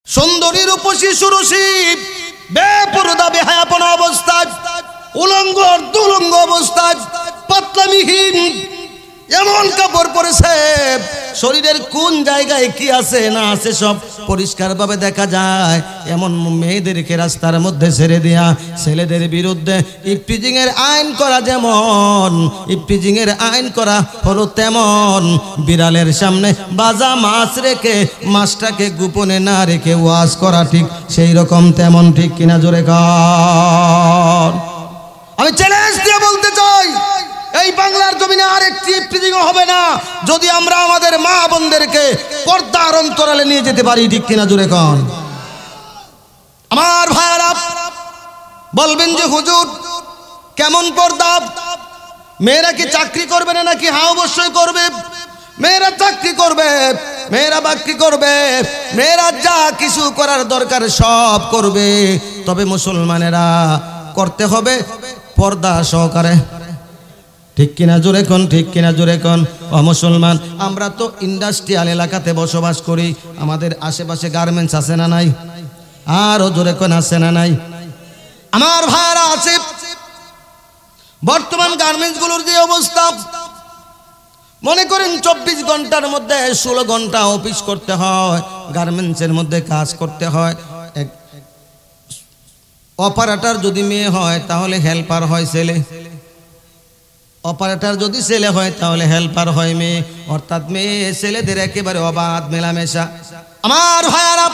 সুন্দরী রূপসী সুরসী বেপরদা বেহায়াপনা অবস্থায়, উলঙ্গ দুলঙ্গ অবস্থায়, পাতলামিহীন এমন কাপড় পরেছে, শরীরের কোন জায়গায় কি আছে না আছে সব পরিষ্কারভাবে দেখা যায়। এমন মেয়েদেরকে রাস্তার মধ্যে ছেড়ে দেয়া, ছেলেদের বিরুদ্ধে ইফটিজিং এর আইন করা, যেমন ইফটিজিং এর আইন করা হলো তেমন বিড়ালের সামনে বাজা মাছ রেখে মাছটাকে গোপনে না রেখে ওয়াজ করা ঠিক সেই রকম তেমন, ঠিক কিনা জোরে কর। আমি চ্যালেঞ্জ দিয়ে বলতে চাই, এই বাংলার জমিনে আরেকটি ইফটিজিং হবে না যদি আমরা আমাদের মা বোনদেরকে পর্দার অন্তরালে নিয়ে যেতে পারি, ঠিক কিনা জোরে কন। আমার ভাইরা বলবেন যে হুজুর কেমন পর্দা, মেয়েরা কি চাকরি করবে না নাকি? হ্যাঁ অবশ্যই করবে, মেয়েরা চাকরি করবে, মেয়েরা বাকরি করবে, মেয়েরা যা কিছু করার দরকার সব করবে, তবে মুসলমানেরা করতে হবে পর্দা সহকারে, ঠিক কিনা জোরে কোন, ঠিক কিনা জোরে কোন। ও মুসলমান, আমরা তো ইন্ডাস্ট্রিয়াল এলাকাতে বসবাস করি, আমাদের আশেপাশে গার্মেন্টস আছে না নাই? আরো জোরে কোন আছে না নাই? আমার ভাইরা আছে। বর্তমান গার্মেন্টস গুলোর যে অবস্থা, মনে করেন 24 ঘন্টার মধ্যে 16 ঘন্টা অফিস করতে হয়, গার্মেন্টসের মধ্যে কাজ করতে হয়। অপারেটর যদি মেয়ে হয় তাহলে হেল্পার হয় ছেলে, অপারেটর যদি ছেলে হয় তাহলে হেল্পার হয় মেয়ে, অর্থাৎ মেয়ে ছেলেদের একেবারে অবাধ মেলামেশা। আমার ভাইয়ারা,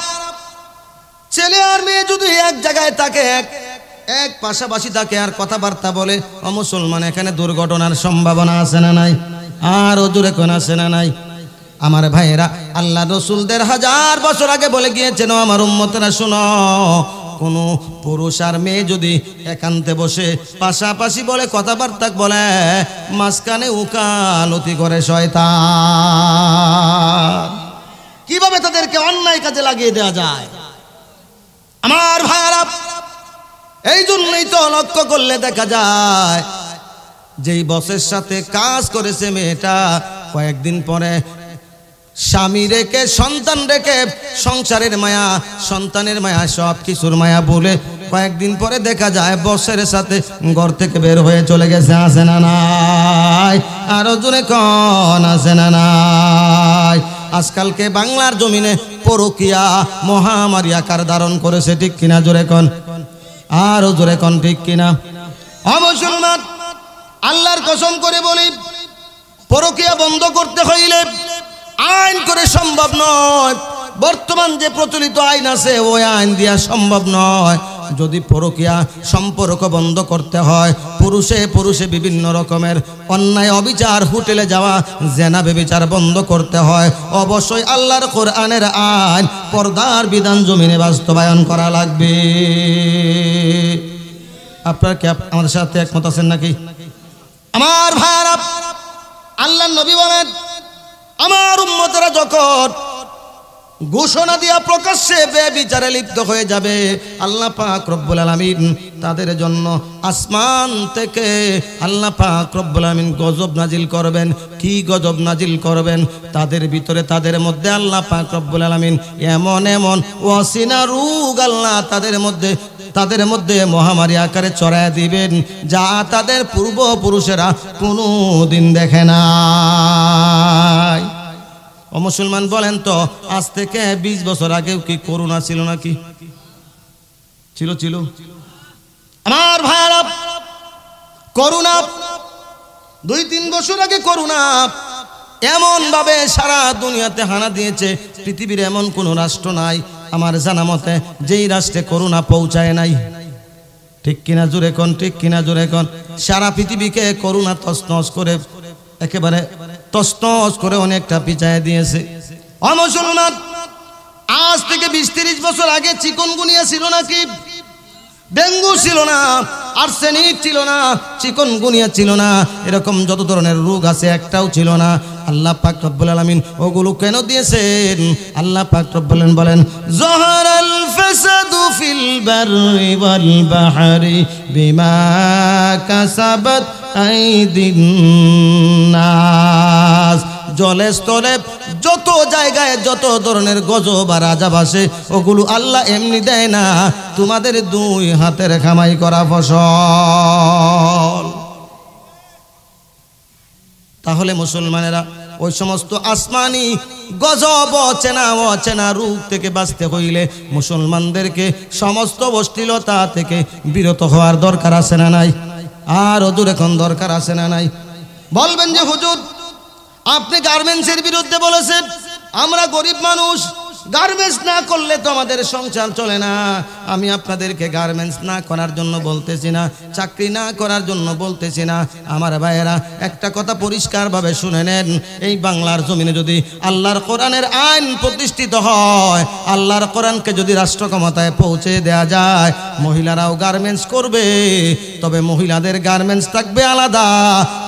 ছেলে আর মেয়ে যদি এক জায়গায় থাকে, এক পাশাপাশি থাকে আর কথাবার্তা বলে, ও মুসলমান এখানে দুর্ঘটনার সম্ভাবনা আছে না নাই? আর জোরে কোন আছে না নাই? আমার ভাইয়েরা, আল্লাহ রসুলদের 1000 বছর আগে বলে গিয়েছেন, আমার উম্মতেরা শুনো, কোন পুরুষ আর মেয়ে যদি একান্তে বসে পাশাপাশি বলে কথাবার্তা বলে, মাঝখানে উকালতি করে শয়তান। কিভাবে তাদেরকে অন্যায় কাজে লাগিয়ে দেওয়া যায়। আমার ভাইরা, এই জন্যই তো লক্ষ্য করলে দেখা যায় যেই বসের সাথে কাজ করেছে মেয়েটা, কয়েকদিন পরে স্বামী রেখে সন্তান রেখে সংসারের মায়া সন্তানের মায়া সব কিছুর মায়া বলে কয়েকদিন পরে দেখা যায় বসের সাথে ঘর থেকে বের হয়ে চলে গেছে, আছে না নাই? আরো জোরে কোন আছে না নাই? আজকালকে বাংলার জমিনে পরকীয়া মহামারী আকার ধারণ করেছে, ঠিক কিনা জোরে কোন, আরো জোরে কোন, ঠিক কিনা। ও মুসলমান, আল্লাহর কসম করে বলি, পরকীয়া বন্ধ করতে হইলে আইন করে সম্ভব নয়। বর্তমান যে প্রচলিত আইন আছে ওই আইন দিয়া সম্ভব নয়। যদি পরকীয়া সম্পর্ক বন্ধ করতে হয়, পুরুষে পুরুষে বিভিন্ন রকমের অন্যায় অবিচার, হোটেলে যাওয়া জেনা বেবিচার বন্ধ করতে হয়, অবশ্যই আল্লাহর কোরআনের আইন পর্দার বিধান জমিনে বাস্তবায়ন করা লাগবে। আপনারা কি আমাদের সাথে একমত আছেন নাকি? আমার ভাইরা, আল্লাহর নবী বলেন, আমার উম্মতেরা যখন ঘোষণা দিয়া প্রকাশ্যে বেবিচারে লিপ্ত হয়ে যাবে, আল্লাহ পাক রব্বুল আলামিন তাদের জন্য আসমান থেকে আল্লাহ পাক রব্বুল আলামিন গজব নাজিল করবেন। কি গজব নাজিল করবেন? তাদের ভিতরে তাদের মধ্যে আল্লাহ পাক রব্বুল আলামিন এমন এমন ওয়াসিনা রোগ আল্লাহ তাদের মধ্যে মহামারী আকারে ছড়ায় দিবেন, যা তাদের পূর্বপুরুষেরা কোনো দিন দেখে নাই। ও মুসলমান বলেন তো, আজ থেকে 20 বছর আগেও কি করোনা ছিল নাকি? ছিল ছিল। আমার ভাইরা, করোনা 2-3 বছর আগে করোনা এমন ভাবে সারা দুনিয়াতে হানা দিয়েছে, পৃথিবীর এমন কোন রাষ্ট্র নাই আমার জানা মতে যেই রাষ্ট্রে করোনা পৌঁছায় নাই, ঠিক কিনা জোরে কোন, ঠিক কিনা জোরে কোন। সারা পৃথিবীকে করোনা তছনছ করে, একেবারে তছনছ করে অনেকটা পিছায় দিয়েছে। ও মুসলমান, আজ থেকে 20-30 বছর আগে চিকনগুনিয়া ছিল নাকি? ডেঙ্গু ছিল না, আর্সেনিক ছিল না, চিকনগুনিয়া ছিল না, এরকম যত ধরনের রোগ আছে একটাও ছিল না। আল্লাহ পাক রব্বুল আলামিন ওগুলো কেন দিয়েছেন? আল্লাহ পাক রব্বুল আলামিন বলেন, যাহারাল ফাসাদু ফিল বাররি ওয়াল বাহরি বিমা কাসাবাত আইদিন নাস। জলে স্থলে যত জায়গায় যত ধরনের গজব আর আযাব আসে ওগুলো আল্লাহ এমনি দেয় না, তোমাদের দুই হাতের কামাই করা ফসল। তাহলে মুসলমানেরা ওই সমস্ত আসমানি গজব অচেনা রূপ থেকে বাঁচতে হইলে মুসলমানদেরকে সমস্ত অশ্লীলতা থেকে বিরত হওয়ার দরকার আছে না নাই? আর হুজুর এখন দরকার আছে না নাই? বলবেন যে হুজুর আপনি গার্মেন্টসের বিরুদ্ধে বলেছেন, আমরা গরিব মানুষ, গার্মেন্টস না করলে তো আমাদের সংসার চলে না। আমি আপনাদেরকে গার্মেন্টস না করার জন্য বলতেছি না, চাকরি না করার জন্য বলতেছি না। আমার ভাইয়েরা একটা কথা পরিষ্কারভাবে শুনে নেন, এই বাংলার জমিনে যদি আল্লাহর কোরআনের আইন প্রতিষ্ঠিত হয়, আল্লাহর কোরআনকে যদি রাষ্ট্র ক্ষমতায় পৌঁছে দেয়া যায়, মহিলারাও গার্মেন্টস করবে, তবে মহিলাদের গার্মেন্টস থাকবে আলাদা,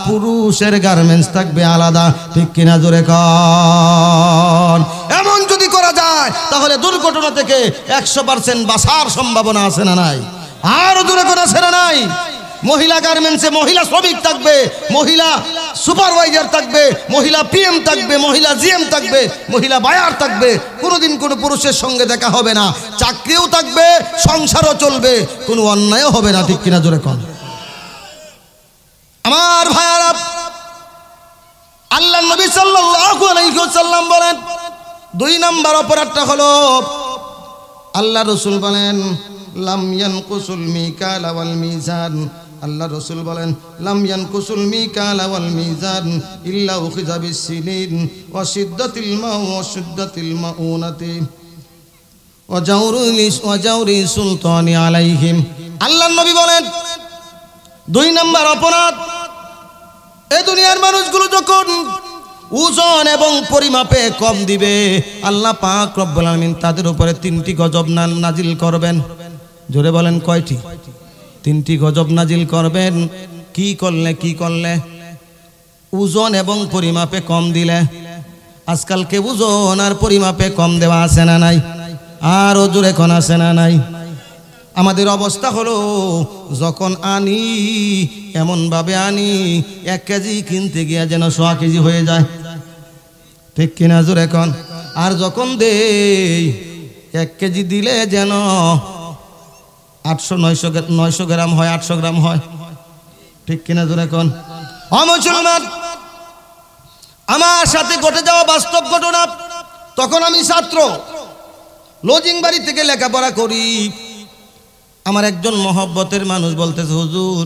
পুরুষের গার্মেন্টস থাকবে আলাদা। ঠিক কিনা জোরে কন? এমন যদি করা যায় তাহলে দুর্ঘটনা থেকে 100% বাঁচার সম্ভাবনা আছে না নাই? আর দুর্ঘটনা আছে না নাই? মহিলা গার্মেন্টসে মহিলা শ্রমিক থাকবে, মহিলা সুপারভাইজার থাকবে, মহিলা পিএম থাকবে, মহিলা জিএম থাকবে, মহিলা বায়ার থাকবে। কোনোদিন কোনো পুরুষের সঙ্গে দেখা হবে না, চাকরিও থাকবে, সংসারও চলবে, কোনো অন্যায়ও হবে না। ঠিক কিনা জোরে কন? আমার ভাইয়ারা, আল্লাহ নবী সাল্লাল্লাহু আলাইহি ওয়াসাল্লাম বলেন 2 নম্বর অপরাধটা হলো, আল্লাহ রসুল বলেন লাম ইয়ানকুসুল মিকাল ওয়াল মিজান, আল্লাহ রসুল বলেন লাম ইয়ানকুসুল মিকাল ওয়াল মিজান ইল্লা উখিযা বিসসিনিন ওয়া শিদ্দাতিল মাউ ওয়া শিদ্দাতিল মাউনাতি ওয়া জাওরি সুলতানি আলাইহিম। আল্লাহ নবী বলেন 2 নম্বর অপরাধ, এই দুনিয়ার মানুষগুলো যখন ওজন এবং পরিমাপে কম দিবে, আল্লাহ পাক রব্বুল আলামিন তাদের উপরে 3টি গজব নাজিল করবেন। জোরে বলেন কয়টি? 3টি গজব নাজিল করবেন। কি করলে? ওজন এবং পরিমাপে কম দিলে। আজকালকে ওজন আর পরিমাপে কম দেওয়া আছে না নাই? আর জোরে কোন আছে না নাই? আমাদের অবস্থা হলো যখন আনি এমনভাবে আনি 1 কেজি কিনতে গিয়া যেন 100 কেজি হয়ে যায়। ঠিক কিনা জোরে কোন? আর যখন দেই 1 কেজি দিলে যেন 800-900 গ্রাম হয়, 800 গ্রাম হয়। ঠিক কিনা জোরে কোন? মুসলমান, আমার সাথে ঘটে যাওয়া বাস্তব ঘটনা। তখন আমি ছাত্র, লজিং বাড়ি থেকে লেখাপড়া করি। আমার একজন মহব্বতের মানুষ বলতেছে, হুজুর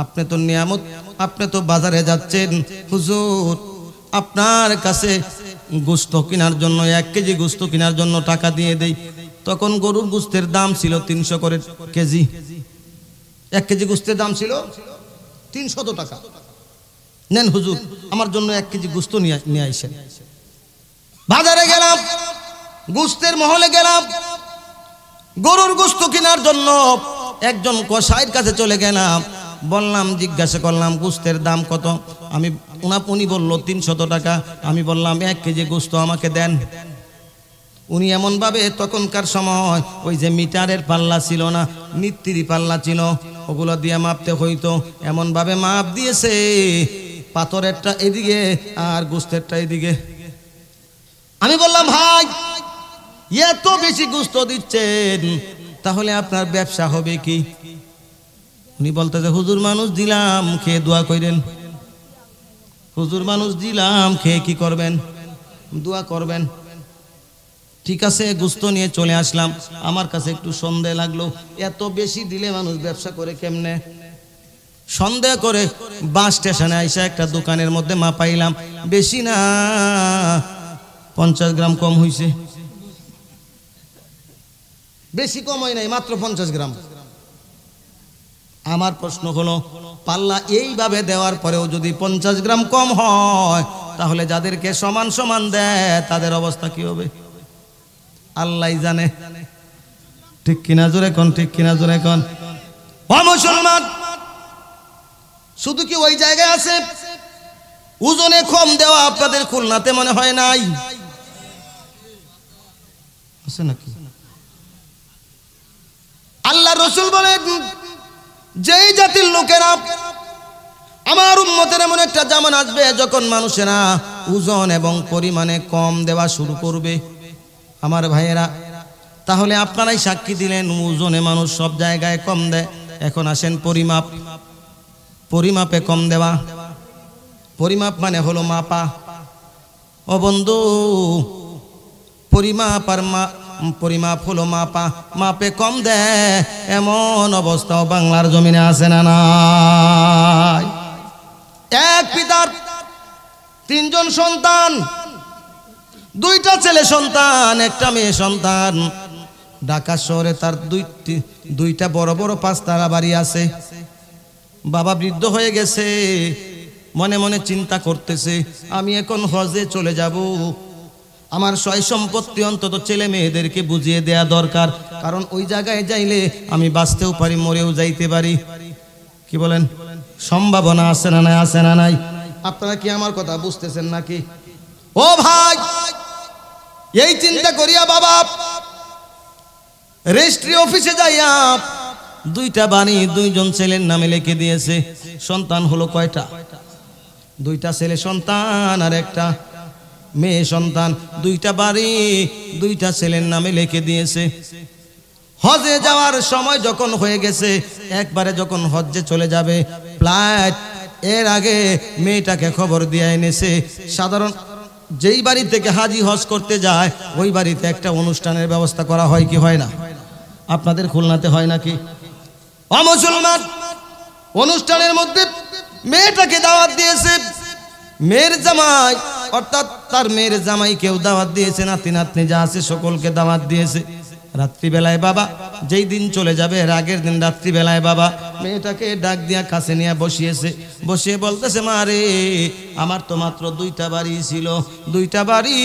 আপনি তো নিয়ামত, আপনি তো বাজারে যাচ্ছেন, হুজুর আপনার কাছে গোশত কেনার জন্য 1 কেজি গোশত কেনার জন্য টাকা দিয়ে দেই। তখন গরুর গোশতের দাম ছিল 300 করে কেজি। 1 কেজি গোশতের দাম ছিল 300 টাকা। নেন হুজুর, আমার জন্য 1 কেজি গোশত নিয়ে আইসেন। বাজারে গেলাম, গোশতের মহলে গেলাম, গরুর গোশত কেনার জন্য একজন কসাইয়ের কাছে চলে গেলাম। বললাম, জিজ্ঞাসা করলাম গোশতের দাম কত। উনি বলল 300 টাকা। আমি বললাম 1 কেজি গোশত আমাকে দেন। উনি এমনভাবে, তখনকার সময় ওই যে মিটারের পাল্লা ছিল না, নিত্যিরি পাল্লা ছিল, ওগুলো দিয়ে মাপতে হইতো। এমনভাবে মাপ দিয়েছে, পাথরেরটা এদিকে আর গোশতেরটা এদিকে। আমি বললাম, ভাই এত বেশি গোশত দিচ্ছেন, তাহলে আপনার ব্যবসা হবে কি? উনি বলতেছে, হুজুর মানুষ দিলাম, খেয়ে দোয়া করেন। হুজুর মানুষ দিলাম, খেয়ে কি করবেন? দোয়া করবেন। ঠিক আছে, গোশত নিয়ে চলে আসলাম। আমার কাছে একটু সন্দেহ লাগলো, এত বেশি দিলে মানুষ ব্যবসা করে কেমনে? সন্দেহ করে বাস স্টেশনে আইসা একটা দোকানের মধ্যে মাপাইলাম, বেশি না 50 গ্রাম কম হইছে। বেশি কম হয় নাই, মাত্র 50 গ্রাম। আমার প্রশ্ন হলো, পাল্লা এইভাবে দেওয়ার পরেও যদি 50 গ্রাম কম হয়, তাহলে যাদেরকে সমান সমান দেয় তাদের অবস্থা কি হবে? আল্লাহই জানে। ঠিক কিনা জোরে কোন? ঠিক কিনা জোরে কোন? ও মুসলমান, শুধু কি ওই জায়গায় আছে ওজনে কম দেওয়া আপনাদের খুলনাতে মনে হয় নাই? আছে নাকি? আল্লাহ রসুল বলেন, যেই জাতির লোকেরা, আমার উম্মতের এমন একটা জামান আসবে যখন মানুষেরা ওজন এবং পরিমাণে কম দেওয়া শুরু করবে। আমার ভাইয়েরা, তাহলে আপনারাই সাক্ষী দিলেন ওজনে মানুষ সব জায়গায় কম দেয়। এখন আসেন পরিমাপ, পরিমাপে কম দেওয়া। পরিমাপ মানে হলো মাপা। ও বন্ধু, পরিমাপ আর পরিমাপ হলো মাপা, মাপে কম দেয় এমন অবস্থাও বাংলার জমিনে আছে না নাই? এক পিতার তিনজন সন্তান, দুইটা ছেলে সন্তান, একটা মেয়ে সন্তান। ঢাকা শহরে তার দুইটা বড় বড় পাঁচতলা বাড়ি আছে। বাবা বৃদ্ধ হয়ে গেছে, মনে মনে চিন্তা করতেছে, আমি এখন হজে চলে যাব, আমার সয় সম্পত্তি অন্তত ছেলে মেয়েদেরকে বুঝিয়ে দেয়া দরকার, কারণ ওই জায়গায় যাইলে আমি বাঁচতেও পারি, মরেও যাইতে পারি। কি বলেন? সম্ভাবনা আছে না নাই? আছে না নাই? আপনারা কি আমার কথা বুঝতেছেন নাকি? ও ভাই, এই চিন্তা করিয়া বাবা রেজিস্ট্রি অফিসে যাইয়া দুইটা বাড়ি দুইজন ছেলের নামে লিখে দিয়েছে। সন্তান হলো কয়টা? দুইটা ছেলে সন্তান আর একটা মেয়ে সন্তান। দুইটা বাড়ি দুইটা ছেলের নামে লিখে দিয়েছে। হজে যাওয়ার সময় যখন হয়ে গেছে, একবারে যখন হজ্জে চলে যাবে ফ্লাইট, এর আগে মেয়েটাকে খবর দিয়ে এনেছে। সাধারণ যেই বাড়ি থেকে হাজি হজ করতে যায় ওই বাড়িতে একটা অনুষ্ঠানের ব্যবস্থা করা হয় কি হয় না? আপনাদের খুলনাতে হয় নাকি? অমুসলমান অনুষ্ঠানের মধ্যে মেয়েটাকে দাওয়াত দিয়েছে। মেয়ের জামাই অর্থাৎ তার মেয়ের জামাইকেও দাওয়াত দিয়েছে, নাতি নাতনি যা আছে সকলকে দাওয়াত দিয়েছে। রাত্রিবেলায় বাবা যেই দিন চলে যাবে এর আগের দিন রাত্রিবেলায় বাবা মেয়েটাকে ডাক দিয়া কাছে নিয়ে বসিয়েছে। বসিয়ে বলতেছে, মা রে, আমার তো মাত্র দুইটা বাড়ি ছিল, দুইটা বাড়ি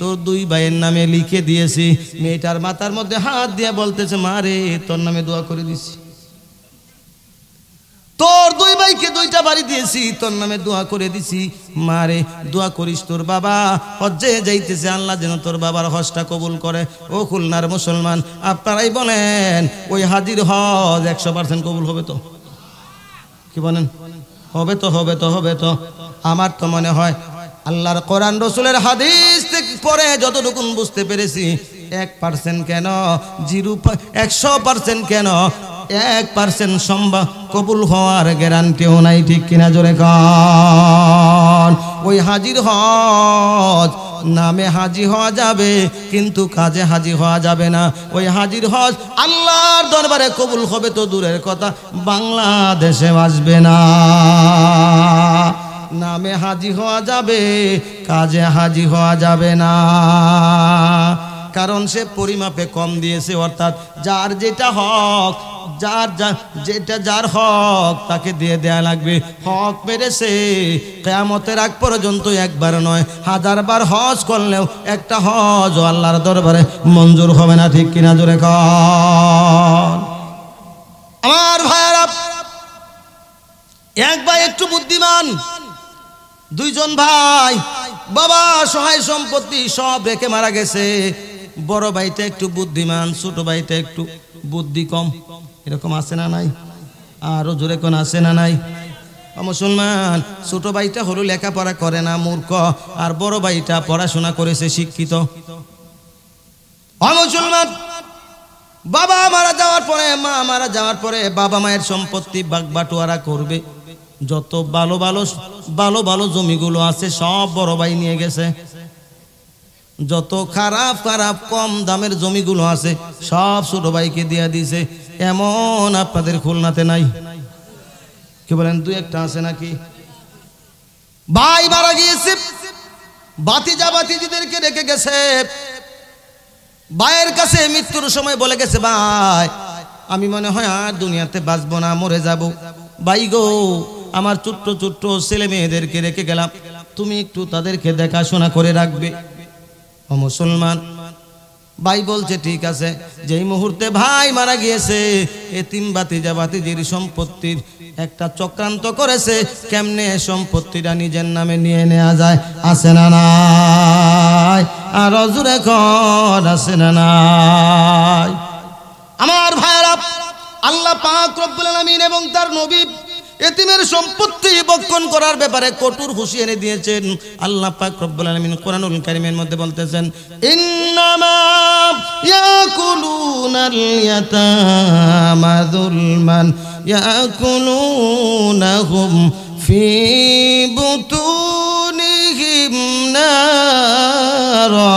তোর দুই ভাইয়ের নামে লিখে দিয়েছি। মেয়েটার মাথার মধ্যে হাত দিয়ে বলতেছে, মা রে, তোর নামে দোয়া করে দিছি, তোর দুই ভাইকে দুইটা বাড়ি দিয়েছি, তোর নামে দোয়া করে দিছি। মারে, দোয়া করিস তোর বাবা হজ্জে যাইতেছে, আল্লাহ যেন তোর বাবার হজটা কবুল করে। ও খুলনার মুসলমান, আপনারাই বলেন ওই হাজির হজ 100% কবুল হবে তো? কি বলেন? হবে তো, হবে তো, হবে তো। আমার তো মনে হয় আল্লাহর কোরআন রসুলের হাদিস থেকে পরে যতটুকুন বুঝতে পেরেছি, 1% কেন, 100% কেন, 1% সম্ভব কবুল হওয়ার গ্যারান্টিও নাই। ঠিক কিনা জোরে কন? ওই হাজির হজ নামে হাজি হওয়া যাবে কিন্তু কাজে হাজি হওয়া যাবে না। ওই হাজির হজ আল্লাহর দরবারে কবুল হবে তো দূরের কথা, বাংলাদেশে আসবে না। নামে হাজি হওয়া যাবে, কাজে হাজি হওয়া যাবে না, কারণ সে পরিমাপে কম দিয়েছে। অর্থাৎ যার যেটা হক, যার হক তাকে দিয়ে দেয়া লাগবে। হক মেরেছে, কিয়ামতের আগ পর্যন্ত একবার নয় 1000 বার হজ করলেও একটা হজ আল্লাহর দরবারে মঞ্জুর হবে না। ঠিক কিনা জোরে কর? আমার ভাইরা, এক ভাই একটু বুদ্ধিমান, দুইজন ভাই, বাবা সহায় সম্পত্তি সব রেখে মারা গেছে। বড় ভাইটা একটু বুদ্ধিমান, ছোট ভাইটা একটু বুদ্ধি কম। এরকম আছে না নাই? আরো জোরে কোন আছে না নাই? মুসলমান, ছোট ভাইটা হলো লেখাপড়া করে না, মূর্খ, আর বড় ভাইটা পড়াশোনা করেছে, শিক্ষিত। মুসলমান, বাবা মারা যাওয়ার পরে, মা মারা যাওয়ার পরে বাবা মায়ের সম্পত্তি বাগবাটোয়ারা করবে। যত ভালো ভালো ভালো জমিগুলো আছে সব বড় ভাই নিয়ে গেছে। যত খারাপ খারাপ কম দামের জমিগুলো আছে সব ছোট ভাইকে দিয়ে দিছে। এমন আপনাদের খুলনাতে নাই? কি বলেন? দুই একটা আছে নাকি? ভাই মারা গিয়েছে, বাতিজা বাতিজিদেরকে রেখে গেছে। ভাইয়ের কাছে মৃত্যুর সময় বলে গেছে, ভাই আমি মনে হয় আর দুনিয়াতে বাঁচবো না, মরে যাব। ভাই গো, আমার ছোট্ট ছোট্ট ছেলে মেয়েদেরকে রেখে গেলাম, তুমি একটু তাদেরকে দেখাশোনা করে রাখবে। ও মুসলমান, ভাই বলছে ঠিক আছে। যেই মুহূর্তে ভাই মারা গিয়েছে, এতিম বাতিজা বাতিজির সম্পত্তির একটা চক্রান্ত করেছে, কেমনে সম্পত্তিটা নিজের নামে নিয়ে নেওয়া যায়। আছে না নাই? আর জোরে কর, আছে না নাই? আমার ভাইরা, আল্লাহ পাক রব্বুল আলামিন এবং তার নবী এতিমের সম্পত্তি ভক্ষণ করার ব্যাপারে কঠোর হুঁশিয়ারি দিয়েছেন। আল্লাহ পাক রব্বুল আলামিন কোরআনুল কারীমের মধ্যে বলতেছেন, ইন্নামা ইয়াকুলুনাল ইয়াতামা যুলমান ইয়াকুলুনাহুম ফি বুতুনিহিম নারা।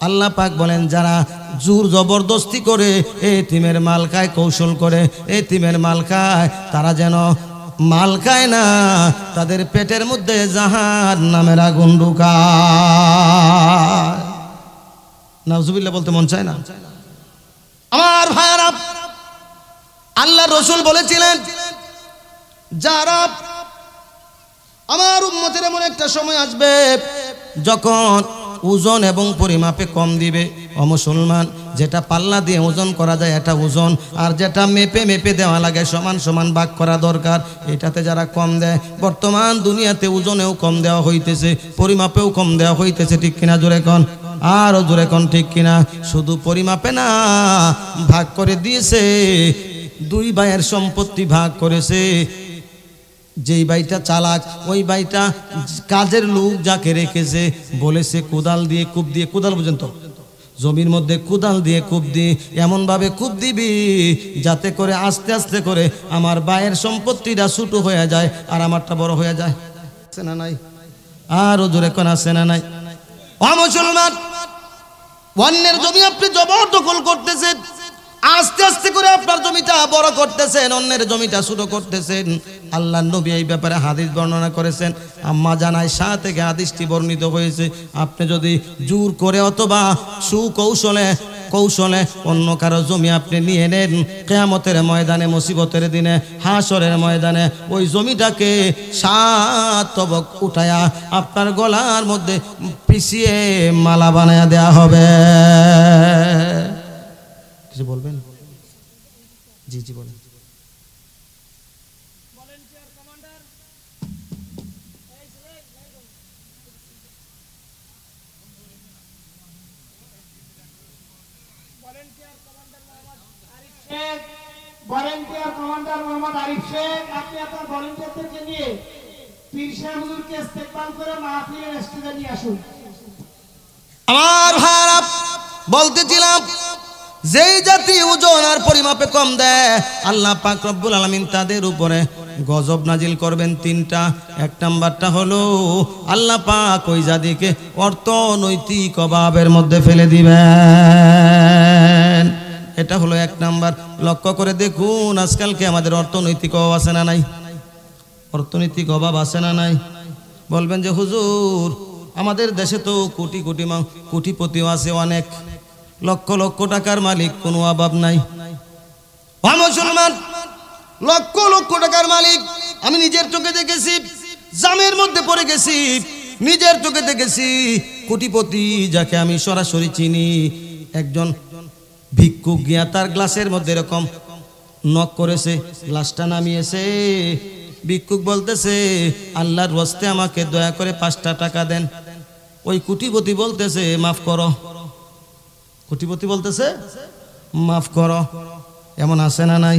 আল্লাহ পাক বলেন, যারা জোর জবরদস্তি করে এতিমের মাল খায়, কৌশল করে এতিমের মাল খায়, তারা যেন মাল খায় না, তাদের পেটের মধ্যে জাহান্নামের আগুন ঢুকায়। নাউজুবিল্লাহ বলতে মন চায় না? আমার ভাইরা, আল্লাহ রসুল বলেছিলেন, যারা আমার উম্মতের এমন একটা সময় আসবে যখন ওজন এবং পরিমাপে কম দিবে। ও মুসলমান, যেটা পাল্লা দিয়ে ওজন করা যায় এটা ওজন, আর যেটা মেপে মেপে দেওয়া লাগে সমান সমান ভাগ করা দরকার, এটাতে যারা কম দেয়, বর্তমান দুনিয়াতে ওজনেও কম দেওয়া হইতেছে, পরিমাপেও কম দেওয়া হইতেছে। ঠিক কিনা? জোরে কোন, আরো জোরে কোন, ঠিক কিনা? শুধু পরিমাপে না, ভাগ করে দিয়েছে। দুই ভাইয়ের সম্পত্তি ভাগ করেছে। যেই ভাইটা চালাক, ওই ভাইটা কাজের লোক যাকে রেখেছে বলেছে কোদাল দিয়ে কূপ দিয়ে, কোদাল বুঝেন তো, জমির মধ্যে কোদাল দিয়ে কূপ দিয়ে এমনভাবে কূপ দিবি যাতে করে আস্তে আস্তে করে আমার ভাইয়ের সম্পত্তিটা ছোট হয়ে যায় আর আমারটা বড় হয়ে যায়। আছে না নাই? আরো জোরে কোন আছে না নাই? ও মুসলমান, অন্যের জমি আপনি জবরদখল করতেছেন, আস্তে আস্তে করে আপনার জমিটা বড় করতেছেন, অন্যের জমিটা ছোট করতেছেন। আল্লাহ নবী এই ব্যাপারে হাদিস বর্ণনা করেছেন। আম্মা জানায় 7 থেকে হাদিসটি বর্ণিত হয়েছে। আপনি যদি জোর করে অথবা কৌশলে অন্য কারো জমি আপনি নিয়ে নেন, কিয়ামতের ময়দানে, মুসিবতের দিনে, হাসরের ময়দানে ওই জমিটাকে 7 তবক উঠায়া আপনার গলার মধ্যে পিছিয়ে মালা বানায়া দেয়া হবে। কিছু বলবেন? জি জি বলেন। ভলান্টিয়ার কমান্ডার মোহাম্মদ আরিফ শেখ, আপনি আপনার ভলান্টিয়ারদেরকে নিয়ে পীর সাহেব হুজুরকে ইস্তেকবাল করে মাহফিলের স্টেজে নিয়ে আসুন। আমার ভাইরা, বলতেছিলাম, যেই জাতি ওজন আর পরিমাপে কম দেয়, আল্লাহ পাক রব্বুল আলামিন তাদের উপরে গজব নাজিল করবেন 3টা। 1 নাম্বারটা হলো আল্লাহ পাক ওই জাতিকে অর্থনৈতিক অভাবের মধ্যে ফেলে দিবেন। এটা হলো 1 নাম্বার। লক্ষ্য করে দেখুন, আজকালকে আমাদের অর্থনৈতিক অভাব আছে না নাই? অর্থনৈতিক অভাব আছে না নাই? বলবেন যে হুজুর, আমাদের দেশে তো কোটি কোটি কোটিপতিও আছে, অনেক লক্ষ লক্ষ টাকার মালিক, কোনো অভাব নাই। ও মুসলমান, লক্ষ লক্ষ টাকার মালিক আমি নিজের চোখে দেখেছি, জামের মধ্যে পড়ে গেছি, নিজের চোখে দেখেছি। কোটিপতি যাকে আমি সরাসরি চিনি, একজন ভিক্ষুক গিয়া তার গ্লাসের মধ্যে এরকম নক করেছে, গ্লাসটা নামিয়েছে। ভিক্ষুক বলতেছে, আল্লাহর ওয়াস্তে আমাকে দয়া করে 5টা টাকা দেন। ওই কোটিপতি বলতেছে, মাফ করো। কোটিপতি বলতেছে, মাফ করো। এমন আছে না নাই?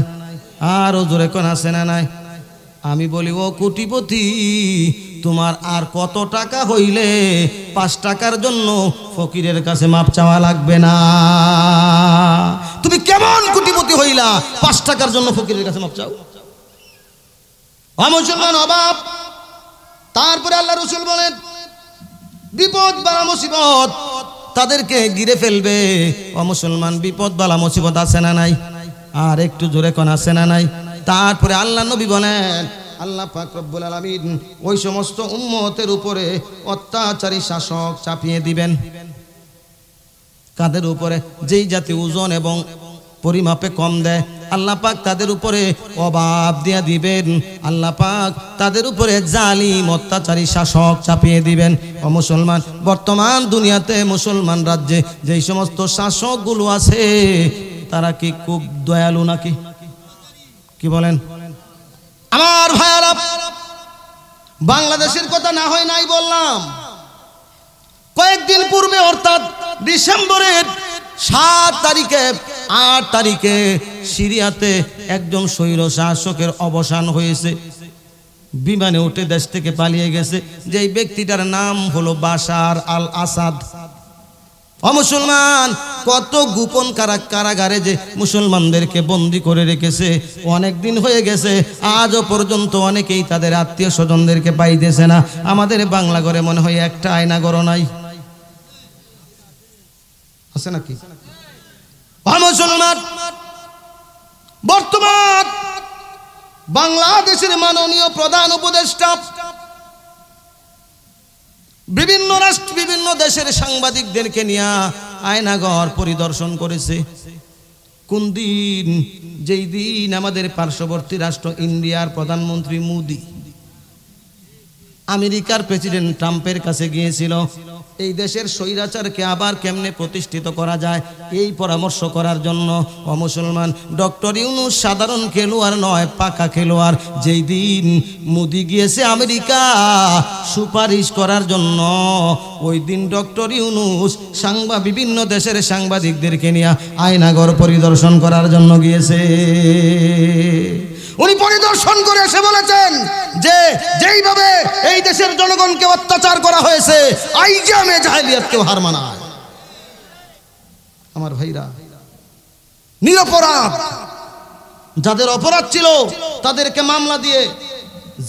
আরো জোরে কোন আছে না নাই? আমি বলি, ও কোটিপতি, তোমার আর কত টাকা হইলে 5 টাকার জন্য ফকিরের কাছে মাপ চাওয়া লাগবে না? তুমি কেমন কোটিপতি হইলা 5 টাকার জন্য ফকিরের কাছে মাপ চাও? মুসলমান অভাব। তারপরে আল্লাহ রাসূল বলেন, বিপদ বালা মুসিবত তাদেরকে ঘিরে ফেলবে। ও মুসলমান, বিপদ বালা মুসিবত আছে না নাই? আর একটু জোরে কোন আছে না নাই? তারপরে আল্লাহ নবী বলেন, আল্লাহ পাক রব্বুল আলামিন ওই সমস্ত উম্মতের উপরে অত্যাচারী শাসক চাপিয়ে দিবেন। কাদের উপরে? যেই জাতি ওজন এবং পরিমাপে কম দেয়, আল্লাহ পাক তাদের উপরে অভাব দিয়া দিবেন। আল্লাহ পাক তাদের উপরে জালিম অত্যাচারী শাসক চাপিয়ে দিবেন। ও মুসলমান, বর্তমান দুনিয়াতে মুসলমান রাজ্যে যেই সমস্ত শাসকগুলো আছে, তারা কি খুব দয়ালু নাকি? কি বলেন আমার ভাইয়ারা? বাংলাদেশের কথা না হয় নাই বললাম, কয়েকদিন পূর্বে অর্থাৎ ডিসেম্বরের 7 তারিখে 8 তারিখে সিরিয়াতে একজন স্বৈর শাসকের অবসান হয়েছে, বিমানে উঠে দেশ থেকে পালিয়ে গেছে। যেই ব্যক্তিটার নাম হলো বাশার আল আসাদ। মুসলমান, কত গোপন কারাগারে যে মুসলমানদেরকে বন্দী করে রেখেছে, অনেক দিন হয়ে গেছে, আজও পর্যন্ত অনেকেই তাদের আত্মীয় স্বজনদেরকে পাইতেছে না। আমাদের বাংলা ঘরে মনে হয় একটা আয়নাঘর নাই, আছে নাকি? মুসলমান, বর্তমান বাংলাদেশের মাননীয় প্রধান উপদেষ্টা বিভিন্ন রাষ্ট্র বিভিন্ন দেশের সাংবাদিকদেরকে নিয়ে আয়নাঘর পরিদর্শন করেছে। কোন দিন? যেই দিন আমাদের পার্শ্ববর্তী রাষ্ট্র ইন্ডিয়ার প্রধানমন্ত্রী মোদি আমেরিকার প্রেসিডেন্ট ট্রাম্পের কাছে গিয়েছিল এই দেশের স্বৈরাচারকে আবার কেমনে প্রতিষ্ঠিত করা যায় এই পরামর্শ করার জন্য। মুসলমান, ডক্টর ইউনূস সাধারণ খেলোয়াড় নয়, পাকা খেলোয়াড়। যেই দিন মোদি গিয়েছে আমেরিকা সুপারিশ করার জন্য, ওই দিন ডক্টর ইউনূস বিভিন্ন দেশের সাংবাদিকদেরকে নিয়ে আয়নাঘর পরিদর্শন করার জন্য গিয়েছে। উনি পরিদর্শন করে এসে বলেছেন যে যেইভাবে এই দেশের জনগণকে অত্যাচার করা হয়েছে, আইজামে জাহেলিয়াতকেও হার মানায়। আমার ভাইরা, নিরপরাধ যাদের অপরাধ ছিল তাদেরকে মামলা দিয়ে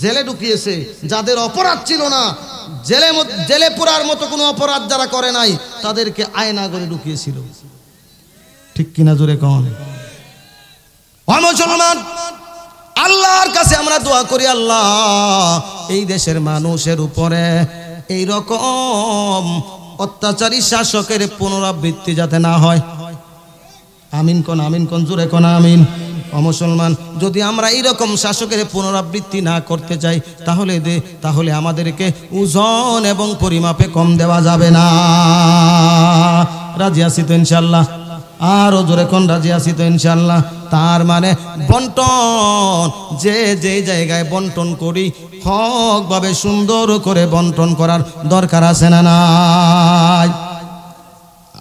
জেলে ঢুকিয়েছে, যাদের অপরাধ ছিল না, জেলে পুরার মতো কোনো অপরাধ যারা করে নাই, তাদেরকে আয়নাঘরে ঢুকিয়েছিল। ঠিক কিনা জোরে কন? মুসলমান, আল্লাহর কাছে আমরা দোয়া করি, আল্লাহ এই দেশের মানুষের উপরে এই রকম অত্যাচারী শাসকের পুনরাবৃত্তি যাতে না হয়। আমিন কোন, আমিন কোন, জোরে কোন আমিন। মুসলমান, যদি আমরা এইরকম শাসকের পুনরাবৃত্তি না করতে চাই তাহলে আমাদেরকে ওজন এবং পরিমাপে কম দেওয়া যাবে না। রাজি আছি তো ইনশাআল্লাহ? আরো জোরে কোন রাজি আছি তো ইনশাআল্লাহ? তার মানে বন্টন, যে জায়গায় বন্টন করি হকভাবে সুন্দর করে বন্টন করার দরকার আছে না নাই?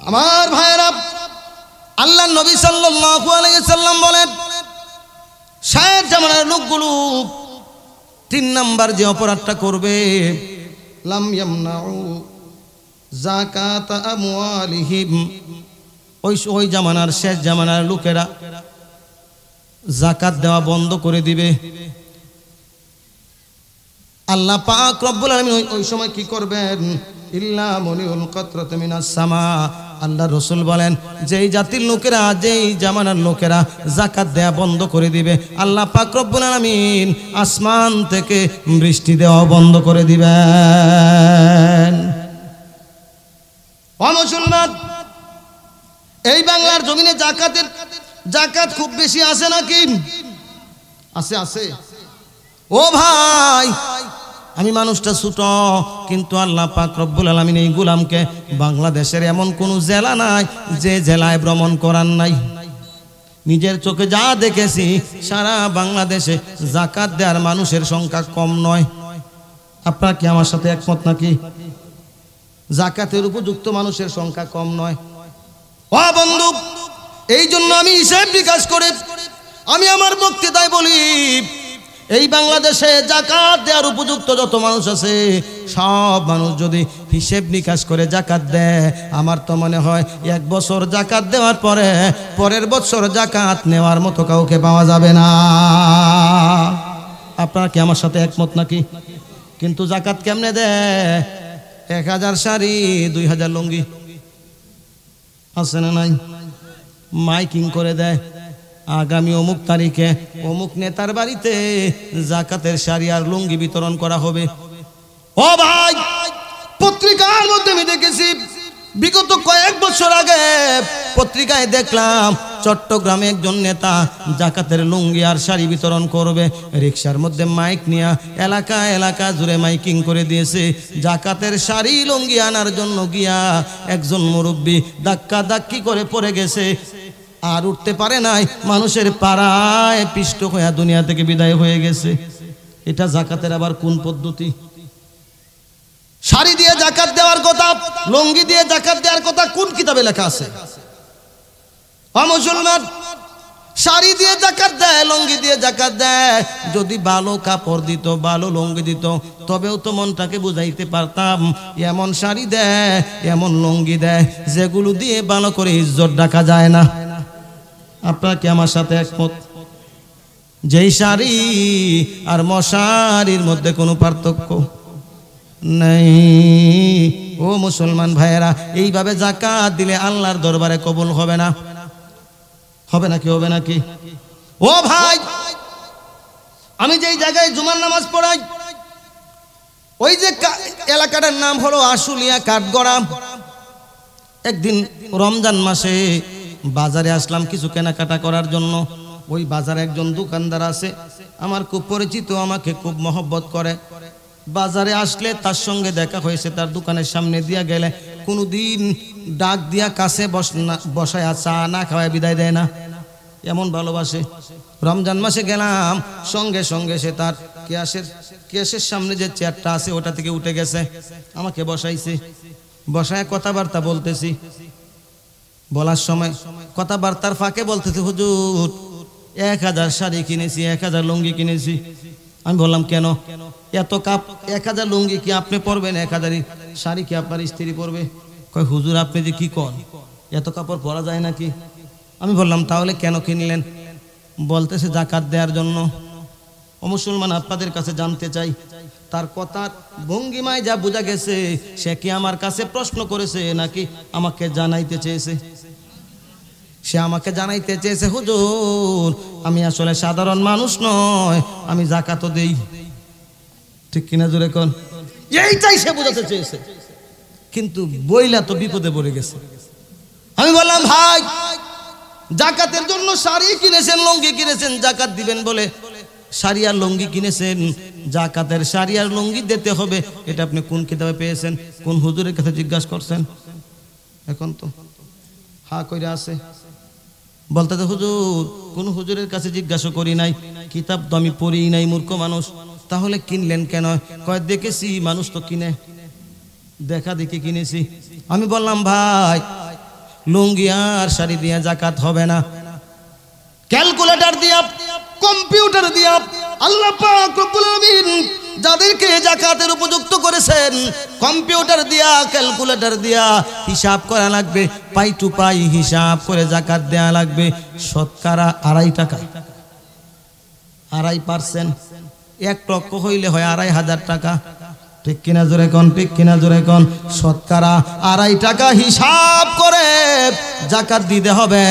আমার ভাইরা, আল্লাহ নবী সাল্লাল্লাহু আলাইহি সাল্লাম বলেন, শেষ জামানার লোকগুলো 3 নাম্বার যে অপরাধটা করবে, লাম ইয়ামনাউ যাকাত আমওয়ালিহিম, ওই জামানার শেষ জামানার লোকেরা যাকাত দেওয়া বন্ধ করে দিবে। আল্লাহ পাক রব্বুল আলামিন ওই সময় কি করবেন? ইল্লা মুনিউল কাতরাত মিনাস সামা। আল্লাহ রাসূল বলেন, যেই জাতির লোকেরা, যেই জামানার লোকেরা যাকাত দেয়া বন্ধ করে দিবে, আল্লাহ পাক রব্বুল আলামিন আসমান থেকে বৃষ্টি দেওয়া বন্ধ করে দিবেন। ও মুসলমান, এই বাংলার জমিনে জাকাত খুব বেশি আছে নাকি? আছে। ও ভাই, আমি মানুষটা ছোট, কিন্তু আল্লাহ পাক রব্বুল আলামিন এই গোলামকে, বাংলাদেশের এমন কোন জেলা নাই যে জেলায় ভ্রমণ করার নাই। নিজের চোখে যা দেখেছি, সারা বাংলাদেশে যাকাত দেওয়ার মানুষের সংখ্যা কম নয়। আপনারা কি আমার সাথে একমত নাকি? যাকাতের উপযুক্ত মানুষের সংখ্যা কম নয়। ও বন্ধু, এই জন্য আমি হিসাব বিকাশ করে আমি আমার বক্তৃতায় বলি, এই বাংলাদেশে যাকাত দেওয়ার উপযুক্ত যত মানুষ আছে, সব মানুষ যদি হিসেব নিকাশ করে যাকাত দেয়, আমার তো মনে হয় 1 বছর যাকাত দেওয়ার পরে পরের বছর যাকাত নেওয়ার মতো কাউকে পাওয়া যাবে না। আপনারা কি আমার সাথে একমত নাকি? কিন্তু যাকাত কেমনে দেয়? 1000 শাড়ি, 2000 লুঙ্গি, আছে না নাই? মাইকিং করে দেয়, আগামী অমুক তারিখে অমুক নেতার বাড়িতে যাকাতের শাড়ি আর লুঙ্গি বিতরণ করা হবে। ও ভাই, পত্রিকার মধ্যে আমি দেখেছি, বিগত কয়েক বছর আগে পত্রিকায় দেখলাম চট্টগ্রামে একজন নেতা যাকাতের লুঙ্গি আর শাড়ি বিতরণ করবে, রিকশার মধ্যে মাইক নিয়ে এলাকা জুড়ে মাইকিং করে দিয়েছে। যাকাতের শাড়ি লুঙ্গি আনার জন্য গিয়া একজন মুরব্বী ধাক্কি করে পড়ে গেছে, আর উঠতে পারে নাই, মানুষের পাড়ায় পিষ্ট হয়ে দুনিয়া থেকে বিদায় হয়ে গেছে। এটা যাকাতের আবার কোন পদ্ধতি? শাড়ি দিয়ে যাকাত দেওয়ার কথা, লুঙ্গি দিয়ে যাকাত দেওয়ার কথা কোন কিতাবে লেখা আছে? মুসলমান শাড়ি দিয়ে যাকাত দেয়, লুঙ্গি দিয়ে যাকাত দেয়। যদি ভালো কাপড় দিত, ভালো লুঙ্গি দিত, তবেও তো মনটাকে বুঝাইতে পারতাম। এমন শাড়ি দেয়, এমন লুঙ্গি দেয় যেগুলো দিয়ে ভালো করে ইজ্জত ডাকা যায় না। আপনারা কি আমার সাথে একমত? যেই শাড়ি আর মশারির মধ্যে কোনো পার্থক্য নেই। ও মুসলমান ভাইয়েরা, এইভাবে যাকাত দিলে আল্লাহর দরবারে কবুল হবে না? হবে নাকি? হবে নাকি? ও ভাই, আমি যেই জায়গায় জুমার নামাজ পড়াই, ওই যে এলাকাটার নাম হলো আশুলিয়া কাঠগড়া। একদিন রমজান মাসে বাজারে আসলাম কিছু কেনাকাটা করার জন্য। ওই বাজারে একজন দোকানদার আছে, আমার খুব পরিচিত, আমাকে খুব মহব্বত করে। বাজারে আসলে তার সঙ্গে দেখা হয়েছে, তার দোকানের সামনে দিয়া গেলে কোনোদিন ডাক দিয়া কাছে বসায় চা না খাওয়ায় বিদায় দেয় না, এমন ভালোবাসে। রমজান মাসে গেলাম, সঙ্গে সঙ্গে সে তার কেসের সামনে যে চেয়ারটা আছে ওটা থেকে উঠে গেছে, আমাকে বসাইছে। বসায় কথাবার্তা বলতেছি, বলার সময় কথাবার্তার ফাঁকে বলতেছে, হুজুর 1000 শাড়ি কিনেছি, 1000 লুঙ্গি কিনেছি। আমি বললাম কেন? এত 1000 লুঙ্গি কি আপনি পরবেন? 1000 শাড়ি কি আপনার স্ত্রী পরবে? কয় হুজুর আপনি যে কি কন, এত কাপড় পরা যায় নাকি? আমি বললাম তাহলে কেন কিনলেন? বলতেছে যাকাত দেওয়ার জন্য। ও মুসলমান, আপনাদের কাছে জানতে চাই, তার কথার ভঙ্গিমায় যা বোঝা গেছে, সে কি আমার কাছে প্রশ্ন করেছে নাকি আমাকে জানাইতে চেয়েছে? সে আমাকে জানাইতে চেয়েছে, হুজুর আমি আসলে সাধারণ মানুষ নয়, আমি যাকাতও দেই। ঠিক কিনা জোরে কোন? এইটাই সে বোঝাতে চেয়েছে, কিন্তু বইলা তো বিপদে পড়ে গেছে। আমি বললাম ভাই, যাকাতের জন্য শাড়ি কিনেছেন, লুঙ্গি কিনেছেন, যাকাত দিবেন বলে শাড়ি আর লুঙ্গি কিনেছেন, যাকাতের শাড়ি আর লুঙ্গি দিতে হবে, এটা আপনি কোন কিতাবে পেয়েছেন? কোন হুজুরের কাছে জিজ্ঞাসা করছেন? এখন তো হা কইরা আছে, বলতে হুজুর কোন হুজুরের কাছে জিজ্ঞাসা করি নাই, কিতাব তো আমি পড়ি নাই, মূর্খ মানুষ। তাহলে কিনলেন কেন? কয় দেখেছি মানুষ তো কিনে, দেখা দেখে কিনেছি। আমি বললাম ভাই, লুঙ্গি আর শাড়ি দিয়ে যাকাত হবে না। ক্যালকুলেটর দিয়া, কম্পিউটার দিয়া আল্লাহ পাক রব্বুল আলামিন যাদেরকে যাকাতের উপযুক্ত করেছেন, কম্পিউটার দিয়া, ক্যালকুলেটর দিয়া হিসাব করা লাগবে, পাই টু পাই হিসাব করে যাকাত দেয়া লাগবে। শতকরা 2.5 টাকা, 2.5%, 1 লক্ষ হইলে হয় 2.5 টাকা। ঠিক কিনা জোরে কোন? ঠিক কিনা জোরে কোন? শতকরা 2.5 টাকা হিসাব করে যাকাত দিতে হবে।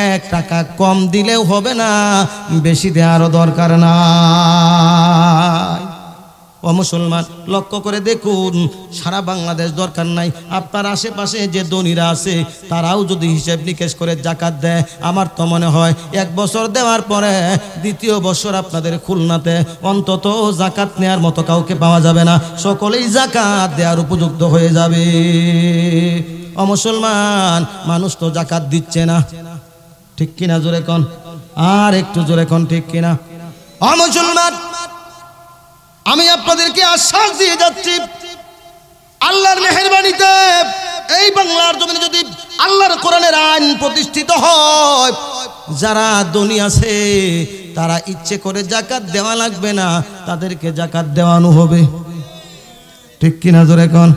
1 টাকা কম দিলেও হবে না, বেশি দেওয়ারও দরকার নাই। ও মুসলমান, লক্ষ্য করে দেখুন, সারা বাংলাদেশ দরকার নাই, আপনার আশেপাশে যে ধনীরা আছে তারাও যদি হিসেব নিকেশ করে যাকাত দেয়, আমার তো মনে হয় 1 বছর দেওয়ার পরে 2য় বছর আপনাদের খুলনাতে অন্তত যাকাত নেওয়ার মতো কাউকে পাওয়া যাবে না, সকলেই যাকাত দেওয়ার উপযুক্ত হয়ে যাবে। ও মুসলমান, মানুষ তো যাকাত দিচ্ছে না। ঠিক কিনা জোরে কোন? আর একটু জোরে কোন, ঠিক কিনা? ও মুসলমান, আমি আপনাদেরকে আশ্বাস দিয়ে যাচ্ছি, আল্লাহর মেহেরবানিতে এই বাংলার জমিনে যদি আল্লাহর কোরআনের আইন প্রতিষ্ঠিত হয়, যারা ধনী আছে তারা ইচ্ছে করে যাকাত দেওয়া লাগবে না, তাদেরকে যাকাত দেওয়ানো হবে। ঠিক কিনা জোরে কোন?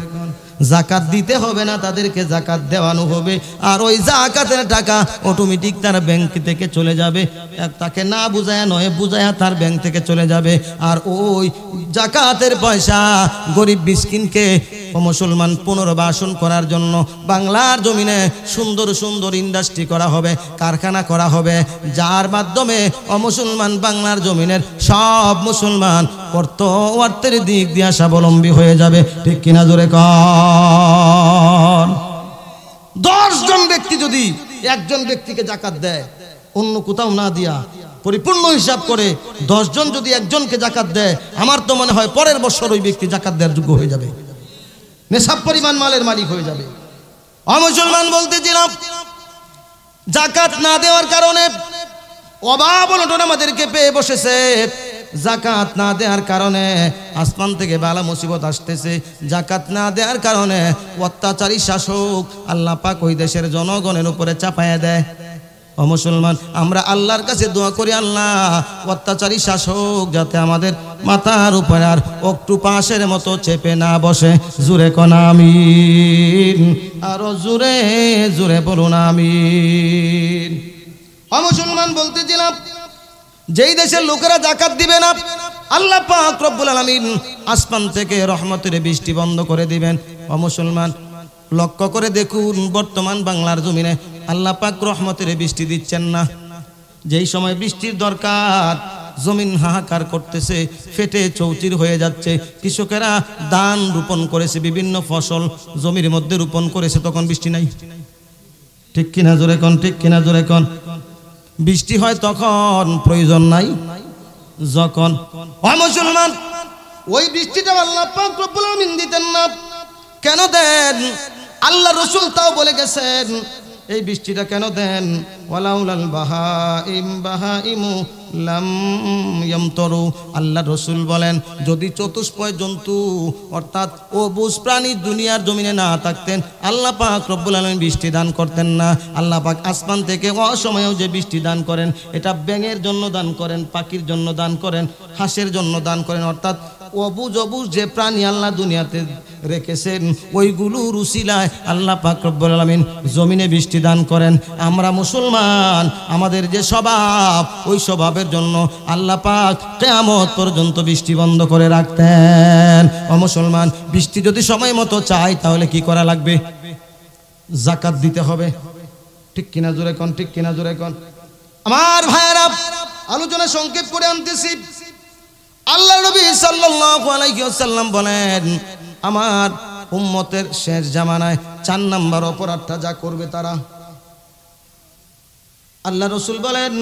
যাকাত দিতে হবে না, তাদেরকে যাকাত দেওয়ানো হবে। আর ওই যাকাতের টাকা অটোমেটিক তার ব্যাংক থেকে চলে যাবে, তাকে না বুঝায়া নয়, বুঝায়া তার ব্যাংক থেকে চলে যাবে। আর ওই যাকাতের পয়সা গরিব মিসকিনকে মুসলমান পুনর্বাসন করার জন্য বাংলার জমিনে সুন্দর সুন্দর ইন্ডাস্ট্রি করা হবে, কারখানা করা হবে, যার মাধ্যমে মুসলমান বাংলার জমিনের সব মুসলমান অর্থের দিক দিয়ে স্বাবলম্বী হয়ে যাবে। ঠিক কিনা জোরে কন? 10 জন ব্যক্তি যদি একজন ব্যক্তিকে যাকাত দেয়, অন্য কোথাও না দিয়া পরিপূর্ণ হিসাব করে 10 জন যদি একজনকে যাকাত দেয়, আমার তো মনে হয় পরের বছর ওই ব্যক্তি যাকাত দেওয়ার যোগ্য হয়ে যাবে, নেশাব পরিমাণ মালের মালিক হয়ে যাবে। মুসলমান বলতেছিলাম, যাকাত না দেওয়ার কারণে অভাব অনটন আমাদেরকে পেয়ে বসেছে। যাকাত না দেওয়ার কারণে আসমান থেকে বালা মুসিবত আসতেছে। যাকাত না দেওয়ার কারণে অত্যাচারী শাসক আল্লাহ পাক ওই দেশের জনগণের উপরে চাপায়া দেয়। ও ও মুসলমান, আমরা আল্লাহর কাছে দোয়া করি, আল্লাহ অত্যাচারী শাসক যাতে আমাদের মাথার উপরে আর অক্টোপাসের মতো চেপে না বসে। জুরে কোন আমিন, আরো জুরে জুরে বলুন আমিন। ও মুসলমান, বলতেছিলাম যেই দেশের লোকেরা যাকাত দিবে না, আল্লাহ পাক রব্বুল আলামিন আসমান থেকে রহমতের বৃষ্টি বন্ধ করে দিবেন। ও মুসলমান, লক্ষ্য করে দেখুন বর্তমান বাংলার জমিনে আল্লাহ পাক রহমতের বৃষ্টি দিচ্ছেন না। যেই সময় বৃষ্টির দরকার জমিন হাহাকার করতেছে, ফেটে চৌচির হয়ে যাচ্ছে। কৃষকেরা ধান রোপণ করেছে, বিভিন্ন ফসল জমির মধ্যে রোপণ করেছে, তখন বৃষ্টি নাই। ঠিক কিনা জোরে কোন, ঠিক কিনা জোরে কোন। বৃষ্টি হয় তখন, প্রয়োজন নাই যখন। ও মুসলমান, ওই বৃষ্টিটা আল্লাহ পাক রব্বুল আলামিন দিতেন না। কেন দেন? আল্লাহ রসুল তাও বলে গেছেন এই বৃষ্টিটা কেন দেন। ওয়ালাউলাল বাহাইমু লাম ইয়ামতরু। আল্লাহ রসুল বলেন যদি চতুষ্পয় জন্তু অর্থাৎ অবুজ প্রাণী দুনিয়ার জমিনে না থাকতেন, আল্লাহ পাক রব্বুল আলামিন বৃষ্টি দান করতেন না। আল্লাহ পাক আসমান থেকে অসময়েও যে বৃষ্টি দান করেন, এটা ব্যাঙের জন্য দান করেন, পাখির জন্য দান করেন, হাঁসের জন্য দান করেন। অর্থাৎ অবুজ অবুজ যে প্রাণী আল্লাহ দুনিয়াতে রেখেছেন, ওইগুলোর উসিলায় আল্লাহ পাক রব্বুল আলামিন জমিনে বৃষ্টি দান করেন। আমরা মুসলমান, আমাদের যে স্বভাব, ওই স্বভাবের জন্য আল্লাহ পাক কিয়ামত পর্যন্ত বৃষ্টি বন্ধ করে রাখতেন। ও মুসলমান, বৃষ্টি যদি সময় মতো চাই তাহলে কি করা লাগবে? যাকাত দিতে হবে। ঠিক কিনা জোরে কোন, ঠিক কিনা জোরে কোন। আমার ভাইয়েরা, আলোচনা সংক্ষেপ করে আনতেছি। আল্লাহ নবী সাল্লাল্লাহু আলাইহি ওয়াসাল্লাম বলেন আমার উম্মতের শেষ জামানায় 4 নাম্বার অপরাধটা যা করবে তারা, আল্লাহ রসুল বলেন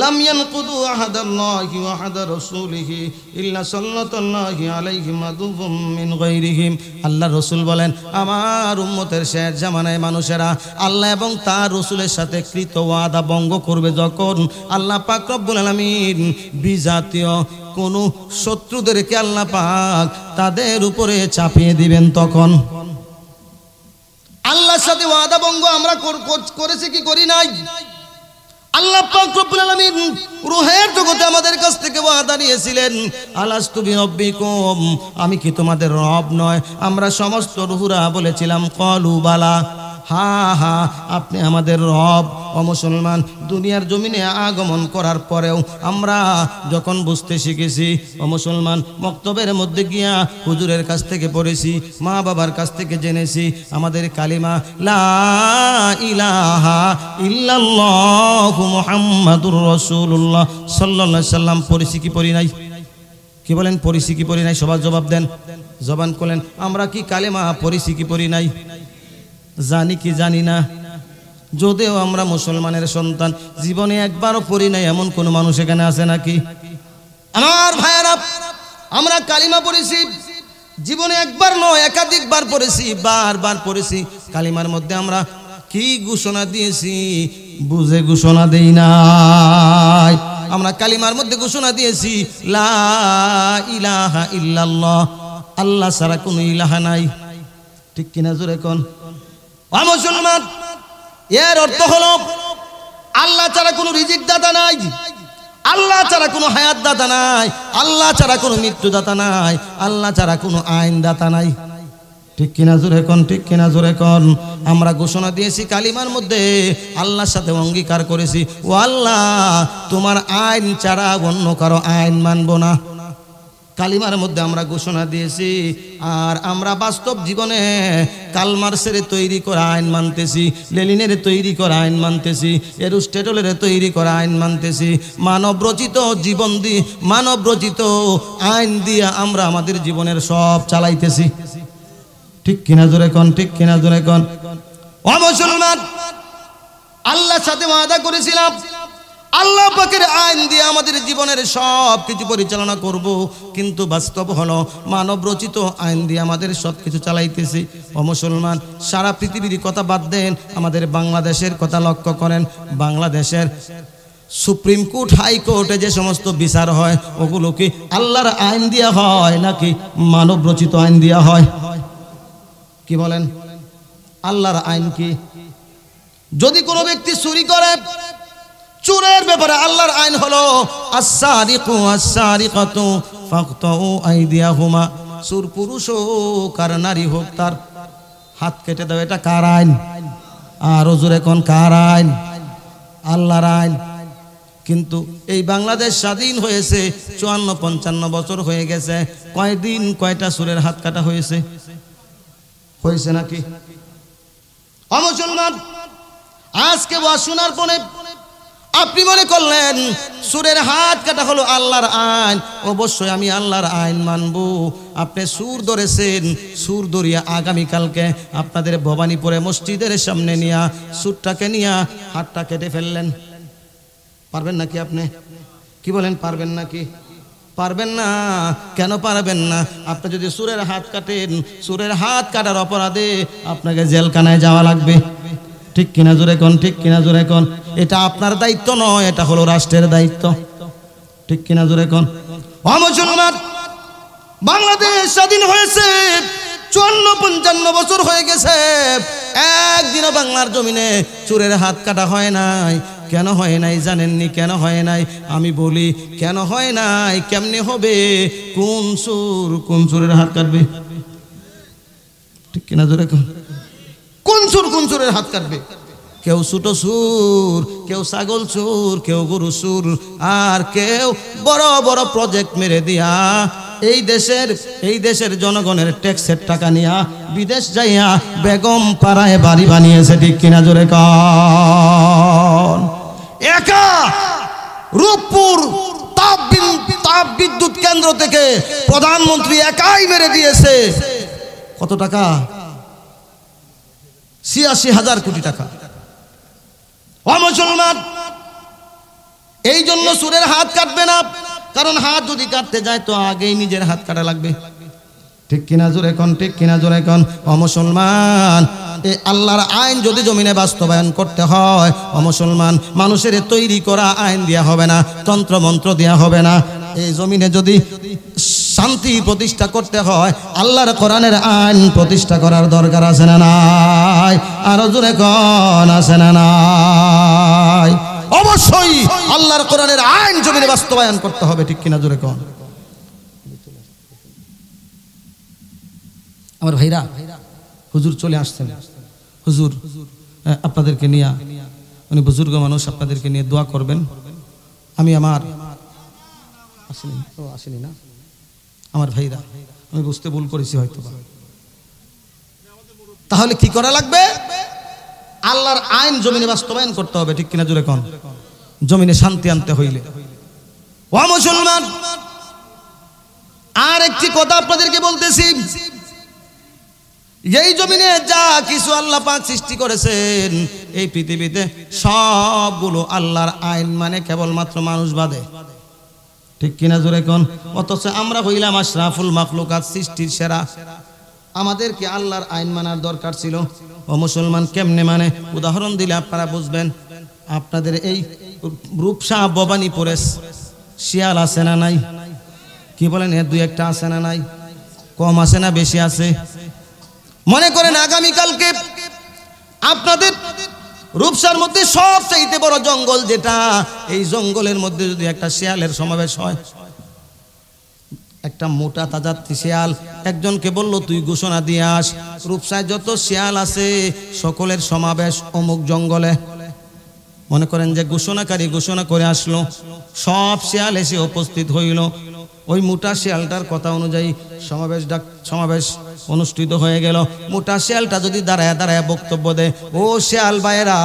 লাম ইয়ানকুদু আহাদাল্লাহি ওয়া আহাদা রাসূলিহি ইল্লা সাল্লাল্লাহু আলাইহি মাদুবুম মিন গায়রিহিম। আল্লাহ রসুল বলেন আমার উম্মতের শেষ জামানায় মানুষেরা আল্লাহ এবং তার রসুলের সাথে কৃত ওয়াদা ভঙ্গ করবে যখন, আল্লাহ পাক রব্বুল আলামিন বিজাতীয় কোন শত্রুদেরকে আল্লাহ পাক তাদের উপরে চাপিয়ে দিবেন তখন। আল্লাহর সাথে ওয়াদা ভঙ্গ আমরা করেছি কি করি নাই? আল্লাহ পাক রব্বুল আলামিন রূহের জগতে আমাদের কাছ থেকে ওয়াদা নিয়েছিলেন, আলাস্তু বিরব্বিকুম, আমি কি তোমাদের রব নয়? আমরা সমস্ত রূহরা বলেছিলাম ক্বালু বালা, হ্যাঁ হ্যাঁ আপনি আমাদের রব। ও মুসলমান, দুনিয়ার জমিনে আগমন করার পরেও আমরা যখন বুঝতে শিখেছি, ও মুসলমান, মক্তবের মধ্যে গিয়া হুজুরের কাছ থেকে পড়েছি, মা বাবার কাছ থেকে জেনেছি, আমাদের কালিমা লা ইলাহা ইল্লাল্লাহু মুহাম্মাদুর রাসূলুল্লাহ সাল্লাল্লাহু আলাইহি সাল্লাম পড়েছি কি পড়ি নাই? কি বলেন, পড়েছি কি পড়ি নাই? সবার জবাব দেন, জবান করলেন। আমরা কি কালিমা পড়েছি কি পড়ি নাই? জানি কি জানি না? যদিও আমরা মুসলমানের সন্তান, জীবনে একবারও পড়ি নাই এমন কোন মানুষ এখানে আছে নাকি? আমার ভাইয়েরা, আমরা কালিমা পড়েছি, জীবনে একবার নয় একাধিকবার পড়েছি, বারবার পড়েছি। কালিমার মধ্যে আমরা কি ঘোষণা দিয়েছি? বুঝে ঘোষণা দেই নাই। আমরা কালিমার মধ্যে ঘোষণা দিয়েছি লা ইলাহা ইল্লাল্লাহ, আল্লাহ ছাড়া কোনো ইলাহা নাই। ঠিক কিনা জোরে কোন। ও মুসলমান, এর অর্থ হলো আল্লাহ ছাড়া কোনো রিজিক দাতা নাই, আল্লাহ ছাড়া কোনো হায়াত দাতা নাই, আল্লাহ ছাড়া কোনো মৃত্যু দাতা নাই, আল্লাহ ছাড়া কোনো আইন দাতা নাই। ঠিক কিনা জোরে কোন, ঠিক কিনা জোরে কোন। আমরা ঘোষণা দিয়েছি কালিমার মধ্যে, আল্লাহর সাথে অঙ্গীকার করেছি, ও আল্লাহ তোমার আইন ছাড়া অন্য কারো আইন মানব না। কালিমার মধ্যে আমরা ঘোষণা দিয়েছি। আর আমরা বাস্তব জীবনে কার্ল মার্ক্সের তৈরি করা আইন মানতেছি, লেনিনের তৈরি করা আইন মানতেছি, এরিস্টটলের তৈরি করা আইন মানতেছি। মানবরচিত জীবন দিয়ে, মানবরচিত আইন দিয়ে আমরা আমাদের জীবনের সব চালাইতেছি। ঠিক কিনা জোরে কোন, ঠিক কিনা জোরে কোন। ও মুসলমান, আল্লাহর সাথে ওয়াদা করেছিলাম আল্লাহ পাকের আইন দিয়ে আমাদের জীবনের সব কিছু পরিচালনা করব, কিন্তু বাস্তব হলো মানব রচিত আইন দিয়ে আমাদের সব কিছু চালাইতেছি। ও মুসলমান, সারা পৃথিবীর কথা বাদ দেন, আমাদের বাংলাদেশের কথা লক্ষ্য করেন। বাংলাদেশের সুপ্রিম কোর্ট, হাইকোর্টে যে সমস্ত বিচার হয়, ওগুলো কি আল্লাহর আইন দিয়া হয় নাকি মানব রচিত আইন দিয়া হয়? কি বলেন? আল্লাহর আইন কি? যদি কোনো ব্যক্তি চুরি করে চোরের ব্যাপারে আল্লাহর আইন হলো আস-সারিকু আস-সারিকাতু ফাকতাউ আইদিয়াহুমা, চোর পুরুষ হোক আর নারী হোক তার হাত কেটে দাও। এটা কার আইন? আর জোরে কোন কার আইন? আল্লাহর আইন। কিন্তু এই বাংলাদেশ স্বাধীন হয়েছে 54-55 বছর হয়ে গেছে, কয়দিন কয়টা চোরের হাত কাটা হয়েছে? হয়েছে নাকি? মুসলমান, আজকে ওয়াজ শোনার পরে আপনি মনে করলেন সুরের হাত কাটা হলো আল্লাহর আইন, অবশ্যই আমি আল্লাহর আইন মানব। আপনি সুর ধরেছেন, সুর ধরিয়া আগামীকালকে আপনাদের ভবানীপুরে মসজিদের সামনে নিয়া সুরটাকে নিয়া হাতটা কেটে ফেললেন। পারবেন নাকি আপনি? কি বলেন, পারবেন নাকি? পারবেন না। কেন পারবেন না? আপনি যদি সুরের হাত কাটেন, সুরের হাত কাটার অপরাধে আপনাকে জেলখানায় যাওয়া লাগবে। ঠিক কিনা জোরে কোন? ঠিক কিনা জোরে কোন? এটা আপনার দায়িত্ব নয়, এটা হলো রাষ্ট্রের দায়িত্ব। ঠিক কিনা জোরে কোন? মুসলমান, বাংলাদেশ স্বাধীন হয়েছে 54-55 বছর হয়ে গেছে, একদিনও বাংলার জমিনে চোরের হাত কাটা হয় নাই। কেন হয় নাই জানেননি? কেন হয় নাই? আমি বলি কেন হয় নাই। কেমনে হবে? কোন চোর কোন চোরের হাত কাটবে? ঠিক কিনা জোরে কোন? কোন চোর কোন চোরের হাত কাটবে? কেউ ছোট চোর, কেউ ছাগল চোর, কেউ গরু চোর, আর কেউ বড় বড় প্রজেক্ট মেরে দিয়া এই দেশের জনগণের ট্যাক্সের টাকা নিয়া বিদেশ যাইয়া বেগম পাড়ায় বাড়ি বানিয়েছে। ঠিক কিনা জোরে কোন? একা রূপপুর তাপ বিদ্যুৎ কেন্দ্র থেকে প্রধানমন্ত্রী একাই মেরে দিয়েছে কত টাকা? ৮৬,০০০ কোটি টাকা। মুসলমান, এই জন্য চোরের হাত কাটবে না, কারণ হাত যদি কাটতে যায় তো আগেই নিজের হাত কাটা লাগবে। ঠিক কিনা জোরে কোন? ঠিক কিনা জোরে কোন? মুসলমান, এই আল্লাহর আইন যদি জমিনে বাস্তবায়ন করতে হয়, মুসলমান, মানুষের তৈরি করা আইন দেয়া হবে না, তন্ত্র মন্ত্র দেয়া হবে না। এই জমিনে যদি শান্তি প্রতিষ্ঠা করতে হয়, আল্লাহর কোরআনের আইন প্রতিষ্ঠা করার দরকার আছে না নাই? আর জোরে কোন আছে না নাই? অবশ্যই আল্লাহর কোরআনের আইন জমিনে বাস্তবায়ন করতে হবে। ঠিক কিনা জোরে কোন? আমার ভাইরা, হুজুর চলে আসছেন। হুজুর আপনাদেরকে নিয়ে, উনি বুজুর্গ মানুষ, আপনাদেরকে নিয়ে দোয়া করবেন। আমি আমার আসেনি না আমার ভাইরা, আমি বুঝতে ভুল করেছি হয়তো। তাহলে কি করা লাগবে? আল্লাহর আইন জমিনে বাস্তবায়ন করতে হবে। ঠিক কিনা জোরে কোন? জমিনে শান্তি আনতে হইলে। ও মুসলমান, আর একটি কথা আপনাদেরকে বলতেছি, এই জমিনে যা কিছু আল্লাহ পাক সৃষ্টি করেছেন এই পৃথিবীতে সবগুলো আল্লাহর আইন মানে কেবলমাত্র মানুষ বাদে। ঠিক কিনা জোরে কোন? অথচ আমরা হইলাম আশরাফুল মাখলুকাত, সৃষ্টির সেরা। আমাদের কি আল্লাহর আইন মানার দরকার ছিল? ও মুসলমান, কেমনে মানে? উদাহরণ দিলে আপনারা বুঝবেন। আপনাদের এই রূপসা ভবানীপুরে শিয়াল আছে না নাই? কি বলেন? এর দুই একটা আছে না নাই? কম আছে না বেশি আছে? মনে করেন আগামীকালকে আপনাদের রূপসার মধ্যে সবচাইতে বড় জঙ্গল যেটা, এই জঙ্গলের মধ্যে যদি একটা শিয়ালের সমাবেশ হয়, একটা মোটা তাজা শিয়াল একজনকে বলল তুই ঘোষণা দিয়ে আস, রূপসায় যত শিয়াল আছে সকলের সমাবেশ অমুক জঙ্গলে। মনে করেন যে ঘোষণাকারী ঘোষণা করে আসলো, সব শিয়াল এসে উপস্থিত হইল। ওই মোটা শিয়ালটার কথা অনুযায়ী সমাবেশ অনুষ্ঠিত হয়ে গেল। মোটা শিয়ালটা যদি দাঁড়ায় দাঁড়ায় বক্তব্য দেয়, ও শিয়াল ভাইয়েরা,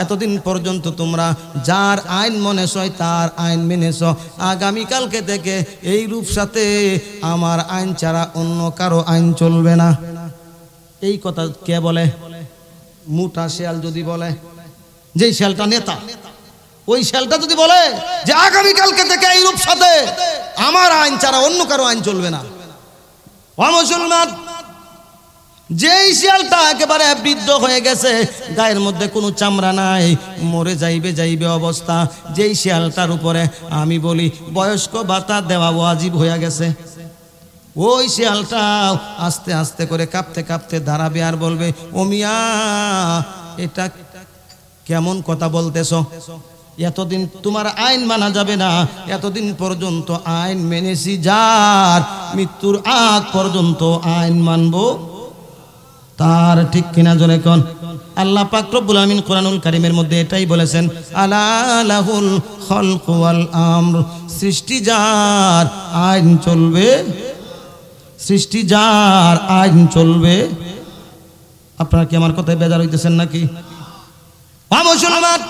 এতদিন পর্যন্ত তোমরা যার আইন মনেছ তার আইন মেনেছ, আগামীকালকে থেকে এই রূপসাতে আমার আইন ছাড়া অন্য কারো আইন চলবে না। এই কথা কে বলে? মোটা শিয়াল যদি বলে, যেই শিয়ালটা নেতা, ওই শিয়ালটা যদি বলে যে আগামীকালকে থেকে এই রূপসাতে আমার আইন ছাড়া অন্য কারো আইন চলবে না। ও মুসলমান, যেই শিয়ালটা একেবারে বৃদ্ধ হয়ে গেছে, গায়ের মধ্যে কোনো চামড়া নাই, মরে যাইবে অবস্থা, যেই শিয়ালটার উপরে আমি বলি বয়স্ক ভাতা দেওয়া ওয়াজিব হয়ে গেছে, ওই শিয়ালটা আস্তে আস্তে করে কাঁপতে কাঁপতে দাঁড়াবে আর বলবে, ও মিয়া, এটা কেমন কথা বলতেছ? এতদিন তোমার আইন মানা যাবে না, এতদিন পর্যন্ত আইন মেনেছি যার, মৃত্যুর আগ পর্যন্ত আইন মানবো তার। ঠিক কিনা জোরে কোন? আল্লাহ পাক রব্বুল আমিন কোরআনুল কারীমের মধ্যে এটাই বলেছেন, আলা লাহুল খালকু ওয়াল আমর, সৃষ্টি যার আইন চলবে, সৃষ্টি যার আইন চলবে। আপনারা কি আমার কথায় বেজার হইতেছেন নাকি? মুসলমান,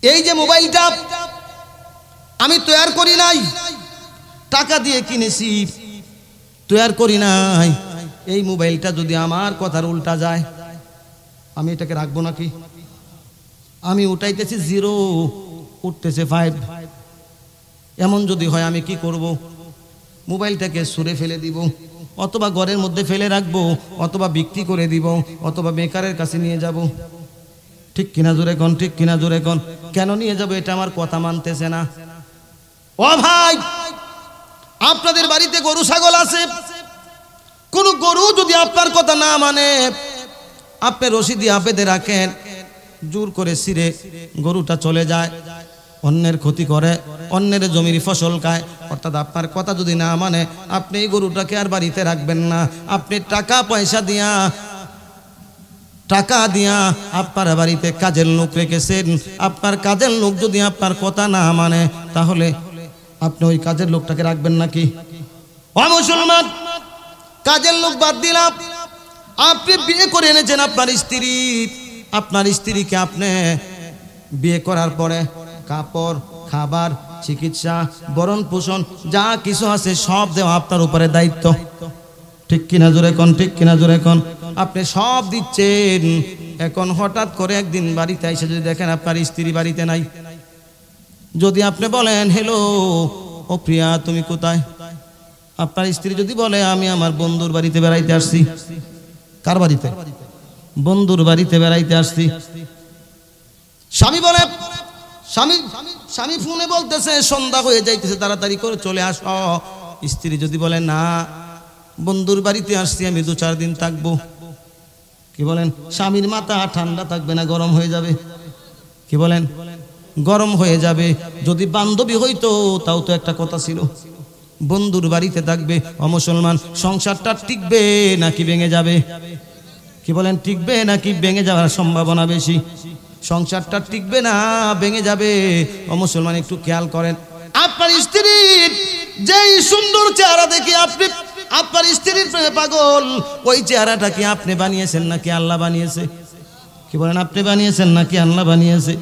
এই যে মোবাইলটা আমি তৈরি করি নাই, টাকা দিয়ে কিনেছি, তৈরি করি নাই। এই মোবাইলটা যদি আমার কথার উল্টা যায়, আমি এটাকে রাখবো নাকি? আমি উঠাইতেছি 0, উঠতেছে 5। এমন যদি হয় আমি কি করব? মোবাইলটাকে ছুঁড়ে ফেলে দিব, অথবা ঘরের মধ্যে ফেলে রাখবো, অথবা বিক্রি করে দিব, অথবা বেকারের কাছে নিয়ে যাব। ঠিক কিনা জোরে কোন? ঠিক কিনা জোরে কোন? কেন নিয়ে যাব? এটা আমার কথা মানতেছে না। ও ভাই, আপনাদের বাড়িতে গরু ছাগল আছে, কোন গরু যদি আপনার কথা না মানে, আপনি রশি দিয়ে বেঁধে রাখেন, জোর করে ছিঁড়ে গরুটা চলে যায়, অন্যের ক্ষতি করে, অন্যের জমির ফসল খায়, অর্থাৎ আপনার কথা যদি না মানে, আপনি এই গরুটাকে আর বাড়িতে রাখবেন না। আপনি টাকা পয়সা দিয়া আপনার বাড়িতে কাজের লোক রেখেছেন, আপনার কাজের লোক যদি আপনার কথা না মানে, তাহলে আপনি ওই কাজের লোকটাকে রাখবেন নাকি? ও মুসলমান, কাজের লোক বাদ দিলাম, আপনি বিয়ে করে এনেছেন আপনার স্ত্রীকে আপনি বিয়ে করার পরে কাপড়, খাবার, চিকিৎসা, ভরণ পোষণ যা কিছু আছে সব দেওয়া আপনার উপরে দায়িত্ব। ঠিক কিনা জোরে কোন? ঠিক কিনা জোরে কোন? আপনি সব দিচ্ছেন। এখন হঠাৎ করে একদিন বাড়িতে এসে যদি দেখেন আপনার স্ত্রী বাড়িতে নাই, যদি আপনি বলেন, হ্যালো ও প্রিয়া, তুমি কোথায়? আপনার স্ত্রী যদি বলে, আমি আমার বন্ধুর বাড়িতে বেড়াইতে আসছি। কার বাড়িতে? বন্ধুর বাড়িতে বেড়াইতে আসছি। স্বামী বলে, স্বামী ফোনে বলতেছে সন্ধ্যা হয়ে যাইতেছে, তাড়াতাড়ি করে চলে আসো। স্ত্রী যদি বলে, না, বন্ধুর বাড়িতে আসছি, আমি 2-4 দিন থাকবো। কি বলেন? স্বামীর মাথা ঠান্ডা থাকবে না গরম হয়ে যাবে? কি বলেন? গরম হয়ে যাবে। যদি বান্ধবী হইতো তাও তো একটা কথা ছিল, বন্ধুর বাড়িতে থাকবে। ও মুসলমান, সংসারটা টিকবে নাকি ভেঙে যাবে? কি বলেন? টিকবে নাকি ভেঙে যাওয়ার সম্ভাবনা বেশি? সংসারটা টিকবে না, ভেঙে যাবে। ও মুসলমান, একটু খেয়াল করেন, আপনার স্ত্রীর যেই সুন্দর চেহারা দেখে আপনি আপনার স্ত্রীর প্রেমে পাগল, ওই চেহারাটা কি আপনি বানিয়েছেন নাকি আল্লাহ বানিয়েছে? কি বলেন? আপনি বানিয়েছেন নাকি আল্লাহ বানিয়েছে?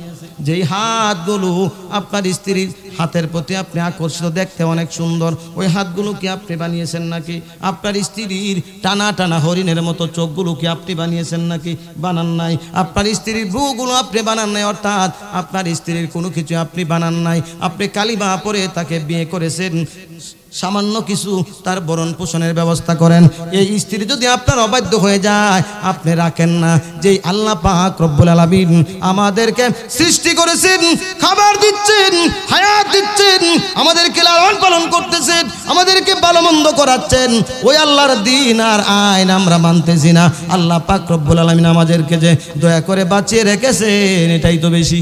যেই হাতগুলো আপনার স্ত্রীর হাতের প্রতি আপনি আকর্ষিত, দেখতে অনেক সুন্দর, ওই হাতগুলো কি আপনি বানিয়েছেন নাকি? আপনার স্ত্রীর টানা টানা হরিণের মতো চোখগুলো কি আপনি বানিয়েছেন নাকি? বানান নাই। আপনার স্ত্রীর ভ্রুগুলো আপনি বানান নাই, অর্থাৎ আপনার স্ত্রীর কোনো কিছু আপনি বানান নাই। আপনি কালিমা পড়ে তাকে বিয়ে করেছেন, সামান্য কিছু তার ভরণ পোষণের ব্যবস্থা করেন। এই স্ত্রী যদি আপনার অবাধ্য হয়ে যায়, আপনি রাখেন না। যেই আল্লাহ পাক রব্বুল আলামিন আমাদেরকে সৃষ্টি করেছেন, খাবার দিচ্ছেন, হায়াত দিচ্ছেন, আমাদেরকে লালন পালন করতেছেন, আমাদেরকে ভালো মন্দ করাচ্ছেন, ওই আল্লাহর দিন আর আইন আমরা মানতেছি না। আল্লাহ পাক রব্বুল আলামিন আমাদেরকে যে দয়া করে বাঁচিয়ে রেখেছেন, এটাই তো বেশি।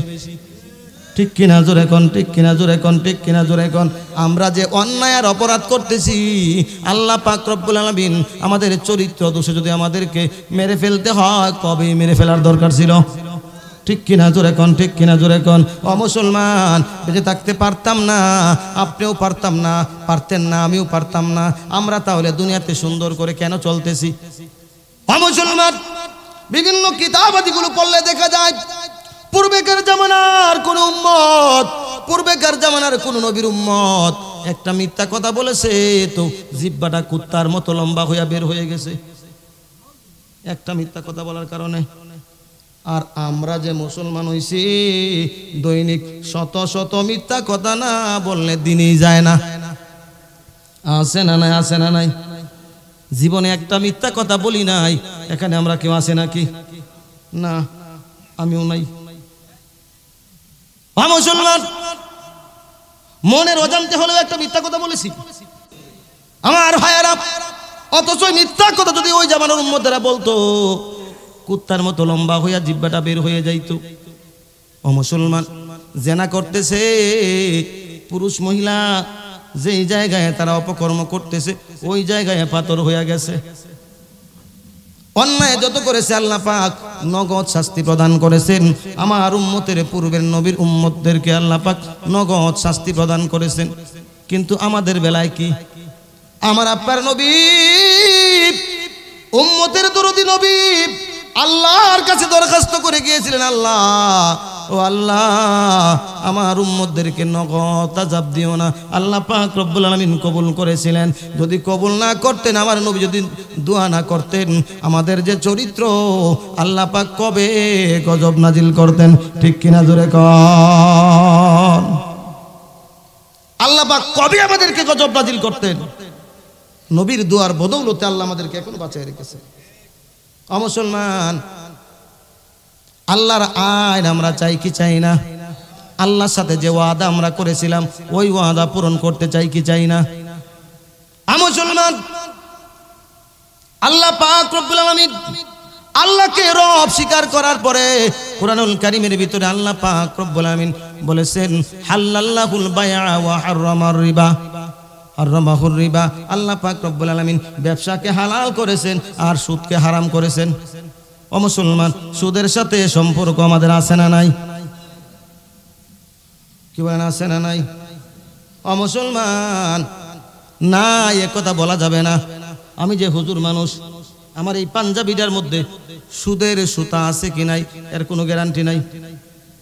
ঠিক কিনা জোরে কোন? ঠিক কিনা জোরে কোন? ঠিক কিনা জোরে কোন? আমরা যে অন্যায় আর অপরাধ করতেছি, আল্লাহ পাক রব্বুল আলামিন আমাদের চরিত্র দোষে যদি আমাদেরকে মেরে ফেলতে হয়, কবে মেরে ফেলার দরকার ছিল? ঠিক কিনা জোরে কোন? ঠিক কিনা জোরে কোন? ও মুসলমান, বেঁচে থাকতে পারতাম না, আপনিও পারতাম না, পারতেন না, আমিও পারতাম না। আমরা তাহলে দুনিয়াতে সুন্দর করে কেন চলতেছি? ও মুসলমান, বিভিন্ন কিতাবাদিগুলো পড়লে দেখা যায়, পূর্বেকার জামানার কোন উম্মত, পূর্বেকার জামানার কোন নবীর উম্মত একটা মিথ্যা কথা বলেছে তো জিহ্বাটা কুত্তার মতো লম্বা হইয়া বের হয়ে গেছে, একটা মিথ্যা কথা বলার কারণে। আর আমরা যে মুসলমান হইছি, দৈনিক শত শত মিথ্যা কথা না বললে দিনই যায় না। আছে না নাই? আছে না নাই? জীবনে একটা মিথ্যা কথা বলি নাই, এখানে আমরা কেউ আছে নাকি? না, আমিও নাই। মুসলমান, মনের অজান্তে হলেও একটা মিথ্যা কথা বলেছি আমার ভাইয়েরা। অথচ মিথ্যা কথা যদি ওই জামানার উম্মতেরা বলতো, কুত্তার মতো লম্বা হইয়া জিহ্বাটা বের হয়ে যাইতো। ও মুসলমান, জেনা করতেছে পুরুষ মহিলা, যেই জায়গায় তারা অপকর্ম করতেছে ওই জায়গায় পাথর হইয়া গেছে। অন্যায় যত করেছে আল্লাহ পাক নগদ শাস্তি প্রদান করেছেন। আমার উম্মতের পূর্বের নবীর উম্মতদেরকে আল্লাহ পাক নগদ শাস্তি প্রদান করেছেন। কিন্তু আমাদের বেলায় কি? আমার আপনার নবী, উম্মতের দরদি নবী আল্লাহর কাছে দরখাস্ত করে গিয়েছিলেন, আল্লাহ ও আল্লাহ, আমার উম্মতদেরকে নগদ আযাব দিও না। আল্লাহ পাক রব্বুল আলামিন কবুল করেছিলেন। যদি কবুল না করতেন, আমার নবী যদি দোয়া না করতেন, আমাদের যে চরিত্র আল্লাহ পাক কবে গজব নাজিল করতেন। ঠিক কিনা জোরে কন? আল্লাহ পাক কবে আমাদেরকে গজব নাজিল করতেন? নবীর দোয়ার বদৌলতে আল্লাহ আমাদেরকে এখনো বাঁচিয়ে রেখেছে। ও মুসলমান, আল্লাহর আইন আমরা চাই কি চাই না? আল্লাহর সাথে যে ওয়াদা আমরা করেছিলাম ওই ওয়াদা পূরণ করতে চাই কি চাই না? ও মুসলমান, আল্লাহ পাক রব্বুল আলামিন আল্লাহকে রব স্বীকার করার পরে কুরআনুল কারীমের ভিতরে আল্লাহ পাক রব্বুল আলামিন বলেছেন, হালাল্লাহুল বাইআ ওয়া হারামার রিবা। হারামাহুর রিবা, আল্লাহ পাক রব্বুল আলামিন ব্যবসাকে হালাল করেছেন আর সুদকে হারাম করেছেন। ও মুসলমান, সুদের সাথে সম্পর্ক আমাদের আছে না নাই? কি বলেন, আছে না নাই? ও মুসলমান, না, এ কথা বলা যাবে না। আমি যে হুজুর মানুষ, আমার এই পাঞ্জাবিটার মধ্যে সুদের সুতা আছে কি নাই এর কোনো গ্যারান্টি নাই।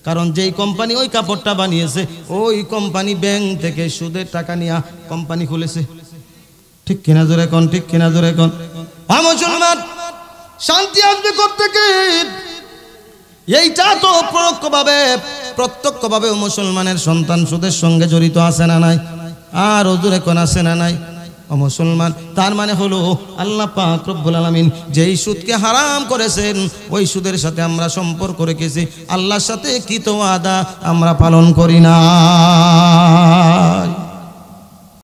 কারণ যেই কোম্পানি ওই কাপড়টা বানিয়েছে ওই কোম্পানি ব্যাংক থেকে সুদের টাকা নিয়ে কোম্পানি খুলেছে। ঠিক কিনা জোরে কোন? ঠিক কিনা জোরে কোন? ও মুসলমান, শান্তি আসবে কোত্থেকে? এইটা তো প্রত্যক্ষভাবে মুসলমানের সন্তান সুদের সঙ্গে জড়িত আছে না নাই? আর ওজুরে কোন আছে না নাই? ও মুসলমান, তার মানে হলো আল্লাহ পাক রব্বুল আলামিন যেই সুদকে হারাম করেছেন ওই সুদের সাথে আমরা সম্পর্ক রেখেছি, আল্লাহর সাথে কৃত ওয়াদা আমরা পালন করি না।